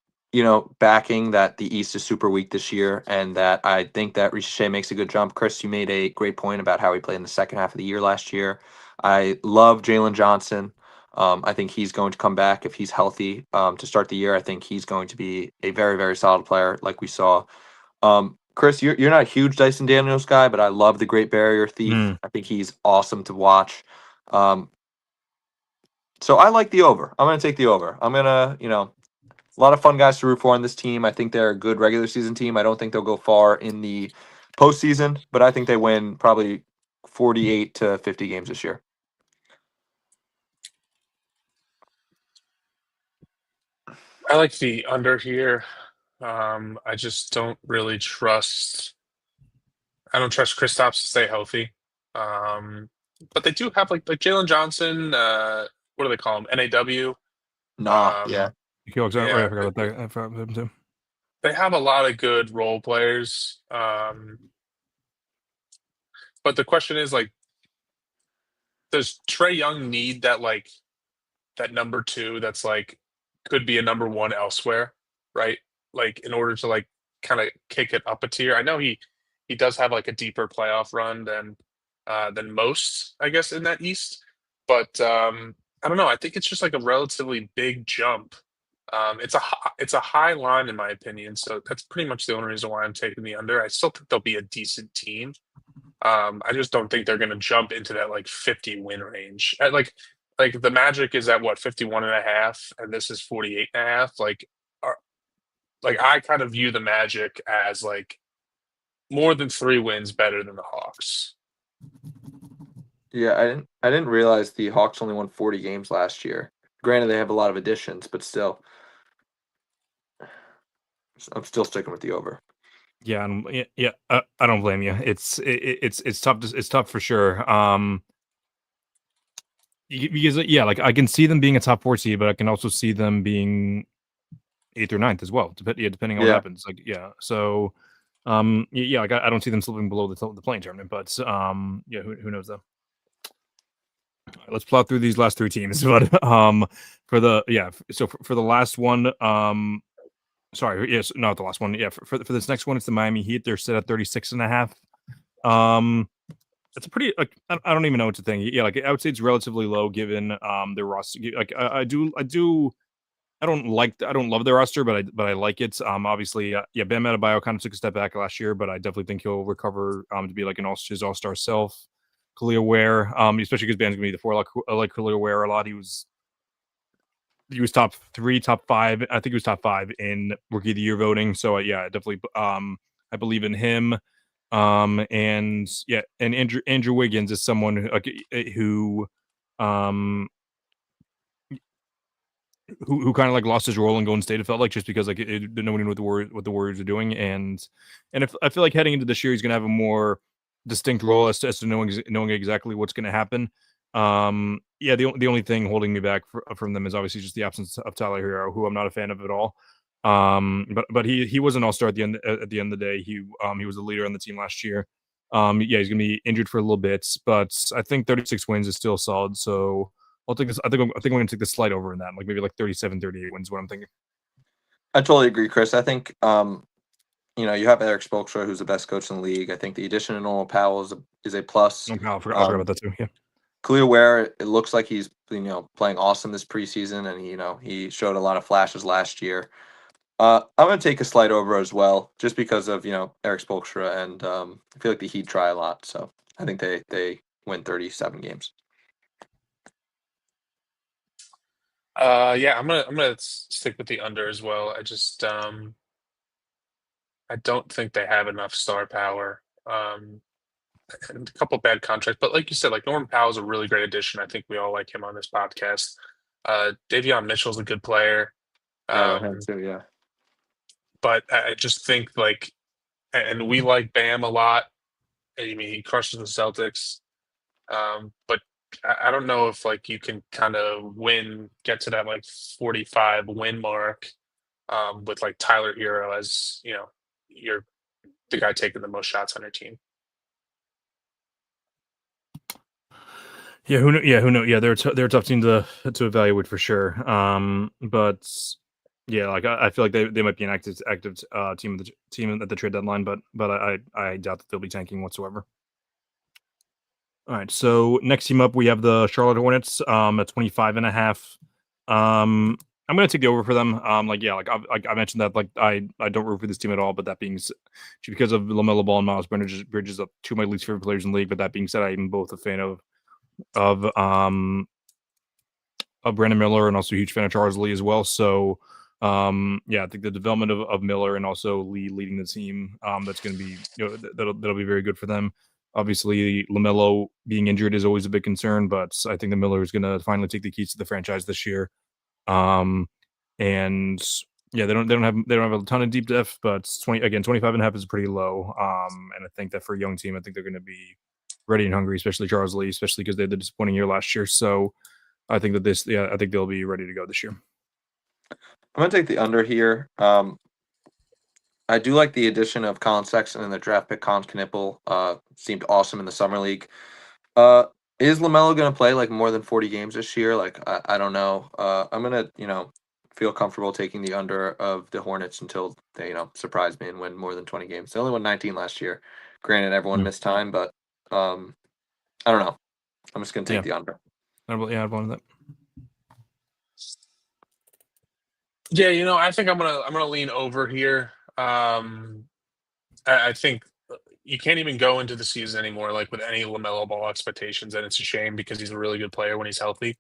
backing that the East is super weak this year and that I think that Richer makes a good jump. Chris, you made a great point about how he played in the second half of the year last year. I love Jalen Johnson. I think he's going to come back if he's healthy to start the year. I think he's going to be a very, very solid player like we saw. Chris, you're not a huge Dyson Daniels guy, but I love the Great Barrier Thief. I think he's awesome to watch. So I like the over. I'm going to take the over. I'm going to, a lot of fun guys to root for on this team. I think they're a good regular season team. I don't think they'll go far in the postseason, but I think they win probably 48 to 50 games this year. I like the under here. I just don't really trust. I don't trust Kristaps to stay healthy. But they do have like Jalen Johnson. What do they call him? NAW. Yeah. Right, I forgot about that. I forgot about him too. They have a lot of good role players. But the question is like, does Trae Young need that that number 2 that's like could be a number 1 elsewhere, right? Like in order to like kind of kick it up a tier. I know he does have like a deeper playoff run than most, I guess, in that East. But I don't know. I think it's just like a relatively big jump. It's a high line in my opinion, so that's pretty much the only reason why I'm taking the under. I still think they'll be a decent team. I just don't think they're going to jump into that like 50 win range. Like the Magic is at what 51.5, and this is 48.5. Like I kind of view the Magic as like more than 3 wins better than the Hawks. Yeah, I didn't realize the Hawks only won 40 games last year. Granted, they have a lot of additions, but still, I'm still sticking with the over. Yeah, I don't blame you. It's tough. It's tough for sure. Because like I can see them being a top 4 seed, but I can also see them being 8th or 9th as well. Depending on what happens. Like so, like I don't see them slipping below the playing tournament, but who knows though. All right, let's plow through these last 3 teams. But for the last one, sorry, yes, not the last one. Yeah, for this next one, it's the Miami Heat. They're set at 36.5. It's a pretty like I don't even know what to think. Yeah, like I would say it's relatively low given their roster. Like I don't love their roster, but I like it. Obviously, Bam Adebayo kind of took a step back last year, but I definitely think he'll recover to be like his all-star self. Khalil Ware, especially because Bam's gonna be the 4. I like Khalil Ware a lot. He was top 3, top 5. I think he was top 5 in Rookie of the Year voting. So I definitely I believe in him. And Andrew Wiggins is someone who kind of like lost his role in Golden State. It felt like just because like nobody knew what the Warriors are doing, and if I feel like heading into this year he's gonna have a more distinct role as to knowing exactly what's gonna happen. The only thing holding me back from them is obviously just the absence of Tyler Hero, who I'm not a fan of at all. But he was an all-star at the end of the day. He was the leader on the team last year. He's gonna be injured for a little bit, but I think 36 wins is still solid. So I'll take this. I think I'm gonna take the slight over in that, like maybe like 37, 38 wins. What I'm thinking. I totally agree, Chris. I think you have Eric Spoelstra, who's the best coach in the league. I think the addition of Norman Powell is a plus. I forgot about that too. Yeah. Khalil Ware, it looks like he's playing awesome this preseason, and he showed a lot of flashes last year. I'm going to take a slight over as well, just because of Eric Spoelstra, and I feel like the Heat try a lot, so I think they win 37 games. I'm gonna stick with the under as well. I just I don't think they have enough star power. And a couple bad contracts, but like you said, like Norman Powell's a really great addition. I think we all like him on this podcast. Davion Mitchell's a good player. Him too, yeah. But I just think and we like Bam a lot. I mean, he crushes the Celtics. But I don't know if you can kind of get to that 45 win mark with Tyler Hero as you're the guy taking the most shots on your team. Yeah, who knows? Yeah, they're a tough team to evaluate for sure. But yeah, I feel like they might be an active team at the trade deadline, but I doubt that they'll be tanking whatsoever. All right, so next team up we have the Charlotte Hornets at 25.5. I'm gonna take the over for them. I mentioned that I don't root for this team at all. But that being because of LaMelo Ball and Miles Bridges up two of my least favorite players in the league. But that being said, I'm both a fan of Brandon Miller and also a huge fan of Charles Lee as well. So I think the development of Miller and also Lee leading the team, that's going to be that'll be very good for them. Obviously, LaMelo being injured is always a big concern, but I think the Miller is going to finally take the keys to the franchise this year. And they don't have a ton of deep depth, but 25.5 is pretty low. And I think that for a young team, I think they're going to be ready and hungry, especially Charles Lee, especially because they had the disappointing year last year. So I think that I think they'll be ready to go this year. I'm gonna take the under here. I do like the addition of Colin Sexton and the draft pick Colin Knippel. Seemed awesome in the summer league. Is LaMelo gonna play like more than 40 games this year? Like I don't know. I'm gonna feel comfortable taking the under of the Hornets until they surprise me and win more than 20 games. They only won 19 last year. Granted, everyone missed time, but I don't know. I'm just gonna take the under. I'd want that. Yeah, I think I'm gonna lean over here. I think you can't even go into the season anymore like with any LaMelo Ball expectations, and it's a shame because he's a really good player when he's healthy.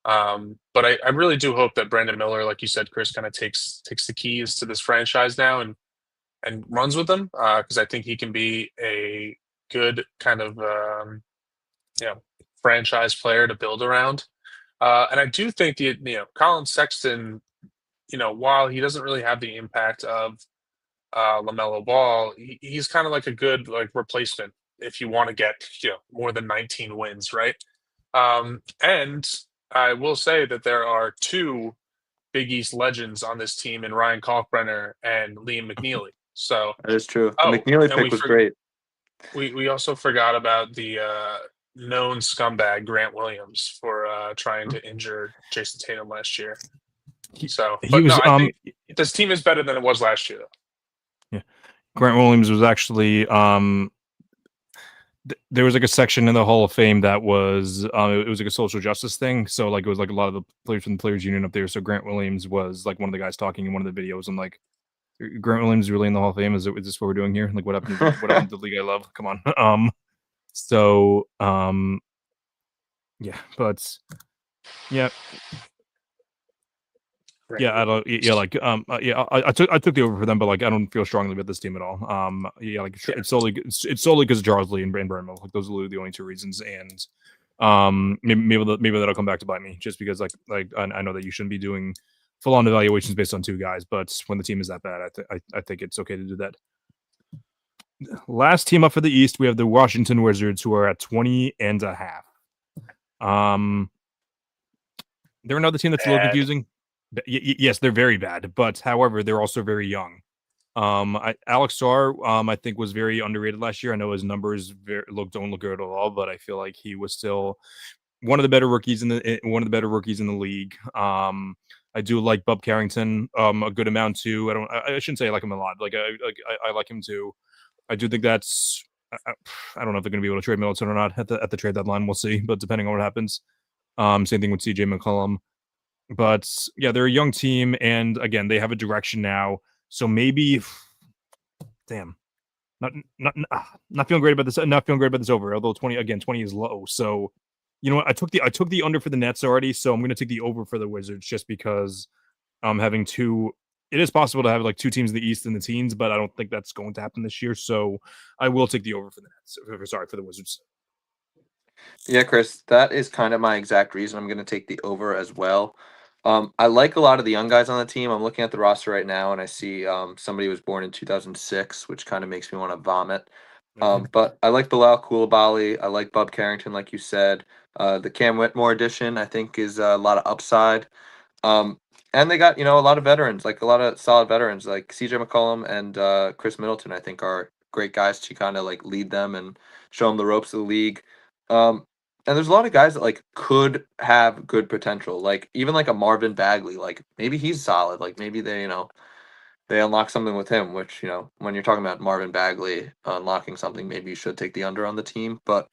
But I really do hope that Brandon Miller, like you said, Chris, kind of takes the keys to this franchise now and runs with them because I think he can be a good kind of franchise player to build around. And I do think Colin Sexton, while he doesn't really have the impact of LaMelo Ball, he's kind of like a good replacement if you want to get more than 19 wins, right? And I will say that there are two Big East legends on this team in Ryan Kalkbrenner and Liam McNeely. So that is true. The McNeely pick was great. We also forgot about the known scumbag Grant Williams for trying to injure Jason Tatum last year. I think this team is better than it was last year, though. Yeah, Grant Williams was actually there was like a section in the Hall of Fame that was it was like a social justice thing. So like it was like a lot of the players from the Players Union up there. So Grant Williams was like one of the guys talking in one of the videos. I'm like, Grant Williams is really in the Hall of Fame? Is this what we're doing here? Like what happened to the league I love? Come on. Yeah, but yeah. Right. Yeah, I don't. Yeah, like I took the over for them, but like I don't feel strongly about this team at all. It's solely because of Charles Lee and Brandon Miller. Like those are the only two reasons, and maybe that'll come back to bite me just because like I know that you shouldn't be doing full on evaluations based on two guys, but when the team is that bad, I think it's okay to do that. Last team up for the East, we have the Washington Wizards, who are at 20.5. They're another team that's a little confusing. Yes, they're very bad, but however, they're also very young. Alex Sarr, I think, was very underrated last year. I know his numbers don't look good at all, but I feel like he was still one of the better rookies in the league. I do like Bub Carrington a good amount too. I shouldn't say I like him a lot. I like him too. I do think that's. I don't know if they're going to be able to trade Middleton or not at the trade deadline. We'll see, but depending on what happens. Same thing with CJ McCollum. But yeah, they're a young team, and again, they have a direction now. So maybe, damn, not feeling great about this. Not feeling great about this over. Although 20 is low. So you know what? I took the under for the Nets already. So I'm going to take the over for the Wizards just because having two. It is possible to have like two teams in the East in the teens, but I don't think that's going to happen this year. So I will take the over for the Nets. Sorry, for the Wizards. Yeah, Chris, that is kind of my exact reason I'm going to take the over as well. I like a lot of the young guys on the team. I'm looking at the roster right now, and I see somebody was born in 2006, which kind of makes me want to vomit. But I like Bilal Coulibaly. I like Bub Carrington, like you said. The Cam Whitmore edition, I think, is a lot of upside. And they got, a lot of veterans, like a lot of solid veterans, like CJ McCollum and Chris Middleton, I think, are great guys to kind of like lead them and show them the ropes of the league. And there's a lot of guys that like could have good potential, like even like a Marvin Bagley, like maybe he's solid, like maybe they unlock something with him, which when you're talking about Marvin Bagley unlocking something, maybe you should take the under on the team. But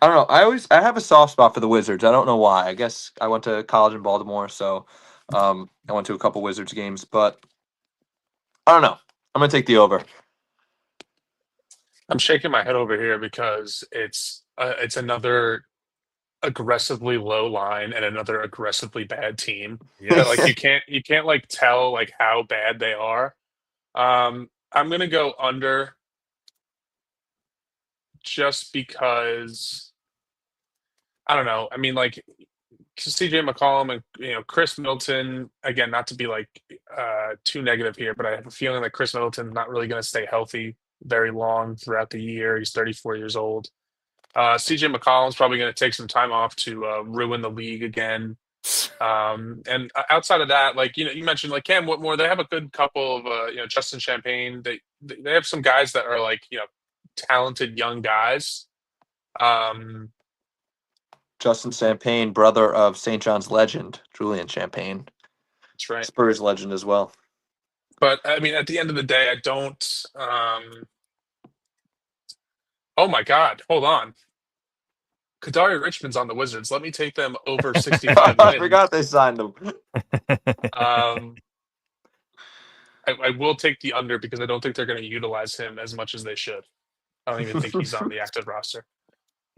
I don't know. I have a soft spot for the Wizards. I don't know why. I guess I went to college in Baltimore, so I went to a couple Wizards games, but I don't know. I'm gonna take the over. I'm shaking my head over here because it's another aggressively low line and another aggressively bad team. That like you can't like tell like how bad they are. I'm gonna go under just because I don't know. I mean, like CJ McCollum and Chris Middleton. Again, not to be like too negative here, but I have a feeling that Chris Middleton's not really going to stay healthy very long throughout the year. He's 34 years old. CJ McCollum's probably going to take some time off to ruin the league again. And outside of that, like you mentioned, like Cam Whitmore, they have a good couple of Justin Champagne. They have some guys that are like talented young guys. Justin Champagne, brother of St. John's legend Julian Champagne. That's right. Spurs legend as well. But I mean, at the end of the day, I don't. Oh my God! Hold on. Kadari Richmond's on the Wizards. Let me take them over 65 wins. I forgot they signed him. I will take the under because I don't think they're going to utilize him as much as they should. I don't even think he's on the active roster.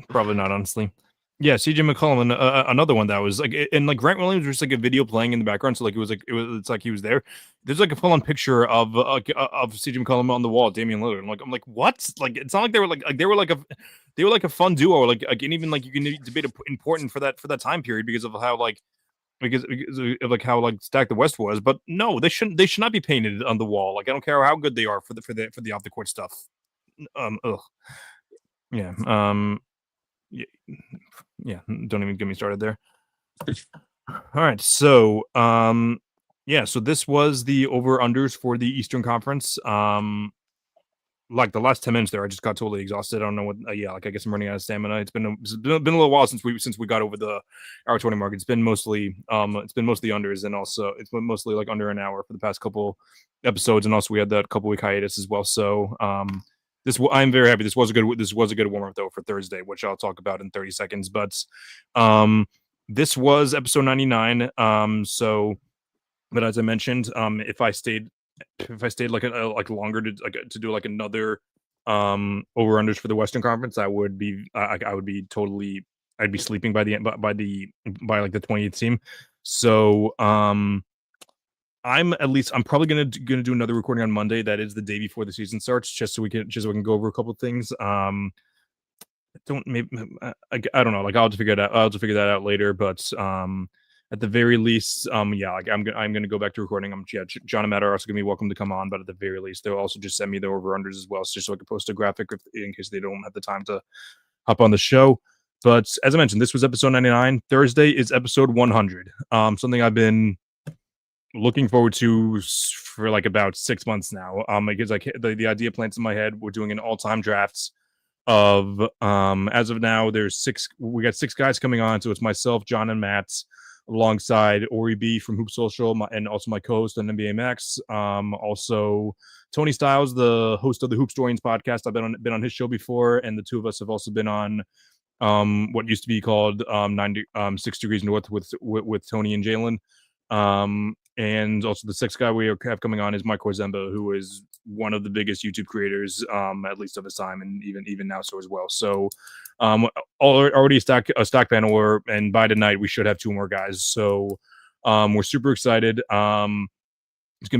Probably not, honestly. Yeah, CJ McCollum, another one that was like, and like Grant Williams was just like a video playing in the background, so like it's like he was there. There's like a full on picture of CJ McCollum on the wall, Damian Lillard. I'm like what? Like it's not like they were like a fun duo, or like and even like you can debate important for that time period because of how like because of like how like stacked the West was. But no, they should not be painted on the wall. Like I don't care how good they are for the off the court stuff. Ugh. Yeah. Yeah, don't even get me started there. All right, so yeah, so this was the over unders for the Eastern Conference. Like the last 10 minutes there, I just got totally exhausted. I don't know what. Yeah, like I guess I'm running out of stamina. It's been a little while since we got over the hour 20 mark. It's been mostly unders, and also it's been mostly like under an hour for the past couple episodes, and also we had that couple week hiatus as well. So I'm very happy. This was a good warm up though for Thursday, which I'll talk about in 30 seconds. But this was episode 99. But as I mentioned, if I stayed like longer to do like another over unders for the Western Conference, I would be I'd be sleeping by like the 20th team. So I'm probably gonna do another recording on Monday. That is the day before the season starts, just so we can go over a couple of things. I don't know. Like I'll have to figure that out later. But at the very least, yeah, like I'm gonna go back to recording. John and Matt are also gonna be welcome to come on, but at the very least, they'll also just send me the over unders as well, just so I can post a graphic in case they don't have the time to hop on the show. But as I mentioned, this was episode 99. Thursday is episode 100. Something I've been looking forward to for like about 6 months now. Because like the idea plants in my head. We're doing an all-time drafts of as of now we got 6 guys coming on, so it's myself, John, and Matt, alongside Ori B from Hoop Social, and also my co-host on NBA Max. Also Tony Styles, the host of the Hoopstorians podcast. I've been on his show before, and the two of us have also been on what used to be called 6 Degrees North with Tony and Jalen. And also the 6th guy we have coming on is Mike Orzemba, who is one of the biggest YouTube creators, at least of his time, and even now so as well. So already a stack panel, and by tonight we should have 2 more guys. So we're super excited. It's gonna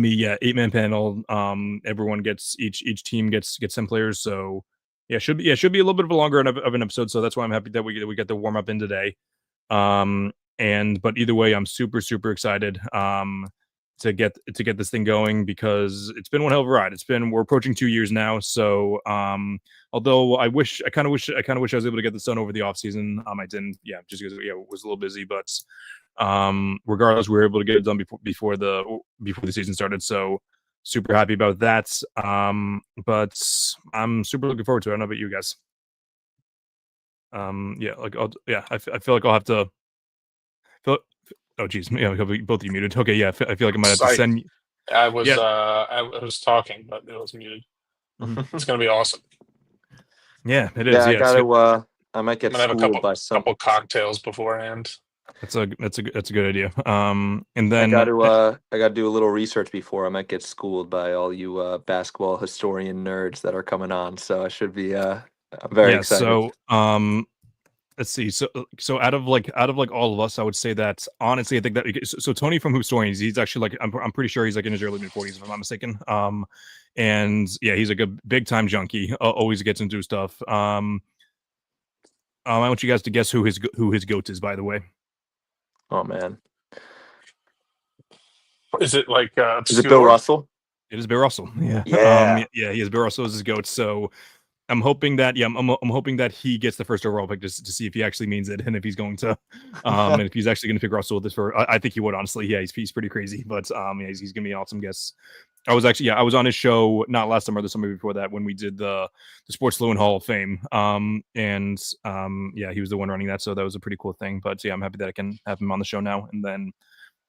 be 8-man panel. Everyone gets each team gets 10 players. So should be a little bit of a longer of an episode. So that's why I'm happy that we get the warm up in today. But either way, I'm super excited to get this thing going, because it's been one hell of a ride. We're approaching 2 years now. So although I kind of wish I was able to get this done over the off season. I didn't, just because it was a little busy. But regardless, we were able to get it done before the season started. So super happy about that. But I'm super looking forward to it. I don't know about you guys. I feel like I'll have to. Oh geez, both of you muted. Okay, yeah, I feel like I might have to send. I was talking, but it was muted. It's gonna be awesome. Yeah, it is. Yeah, I gotta I might I'm get gonna have a schooled by some. couple cocktails beforehand. That's a good idea. And I then got to do a little research before. I might get schooled by all you basketball historian nerds that are coming on. So I should be I'm very excited. So let's see. So out of all of us, I would say that honestly, I think that so Tony from Hoopstorians, he's actually like I'm pretty sure he's like in his early mid-40s if I'm not mistaken. And yeah, he's like a big time junkie. Always gets into stuff. I want you guys to guess who his goat is. By the way, Oh man, Is it like is it Bill obscure? Russell? it is Bill Russell. Yeah, Yeah. yeah, he is Bill Russell as his goat. So I'm hoping that I'm hoping that he gets the first overall pick just to see if he actually means it and if he's going to and if he's actually going to pick Russell this for. I think he would, honestly. Yeah, he's pretty crazy, but yeah, he's going to be an awesome guest. I was on his show not last summer, the summer before that when we did the Sports Fluent Hall of Fame. Yeah, he was the one running that, so that was a pretty cool thing. But yeah, I'm happy that I can have him on the show now, and then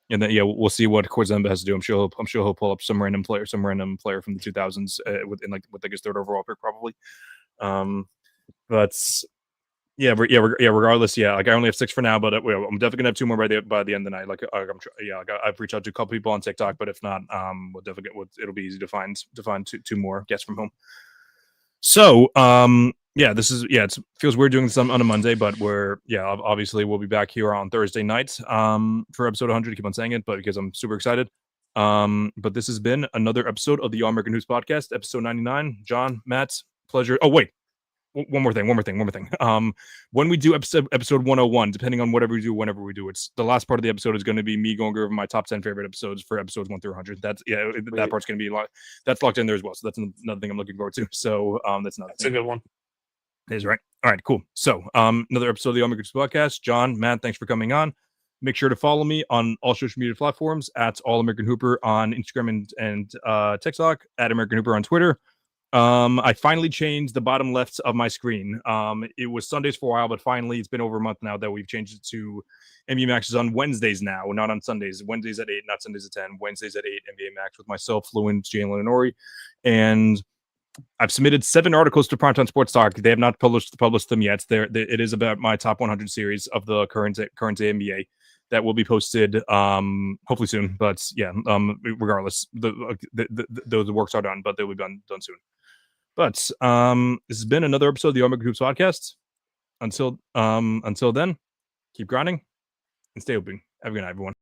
yeah, we'll see what Korzemba has to do. I'm sure he'll pull up some random player from the 2000s with his third overall pick probably. But yeah, regardless, yeah, like I only have 6 for now, but I'm definitely gonna have 2 more by the end of the night. Like I've reached out to a couple people on TikTok, but if not, we'll definitely it'll be easy to find 2 more guests from home. So yeah, it feels weird doing this on a Monday, but obviously we'll be back here on Thursday night for episode 100. I keep on saying it, but because I'm super excited. But this has been another episode of the All American Hoops Podcast, episode 99. John, Matt, pleasure. Oh wait, one more thing. When we do episode 101, depending on whatever we do, whenever we do, it's the last part of the episode is going to be me going over my top 10 favorite episodes for episodes 1 through 100. That part's going to be that's locked in there as well. So that's another thing I'm looking forward to. So that's a good one. It is right. All right, cool. So another episode of the All American Hoops Podcast. John, Matt, thanks for coming on. Make sure to follow me on all social media platforms at All American Hooper on Instagram and TikTok, at American Hooper on Twitter. I finally changed the bottom left of my screen. It was Sundays for a while, but finally it's been over a month now that we've changed it to NBA Max is on Wednesdays now, not on Sundays. Wednesdays at 8, not Sundays at 10. Wednesdays at 8, NBA Max with myself, Fluent, Jalen, and Ori. And I've submitted 7 articles to Primetime Sports Talk. They have not published them yet. It is about my top 100 series of the current NBA that will be posted hopefully soon. But yeah, regardless, the works are done, but they'll be done soon. But this has been another episode of the All American Hoops Podcast. Until then, keep grinding and stay open. Have a good night, everyone.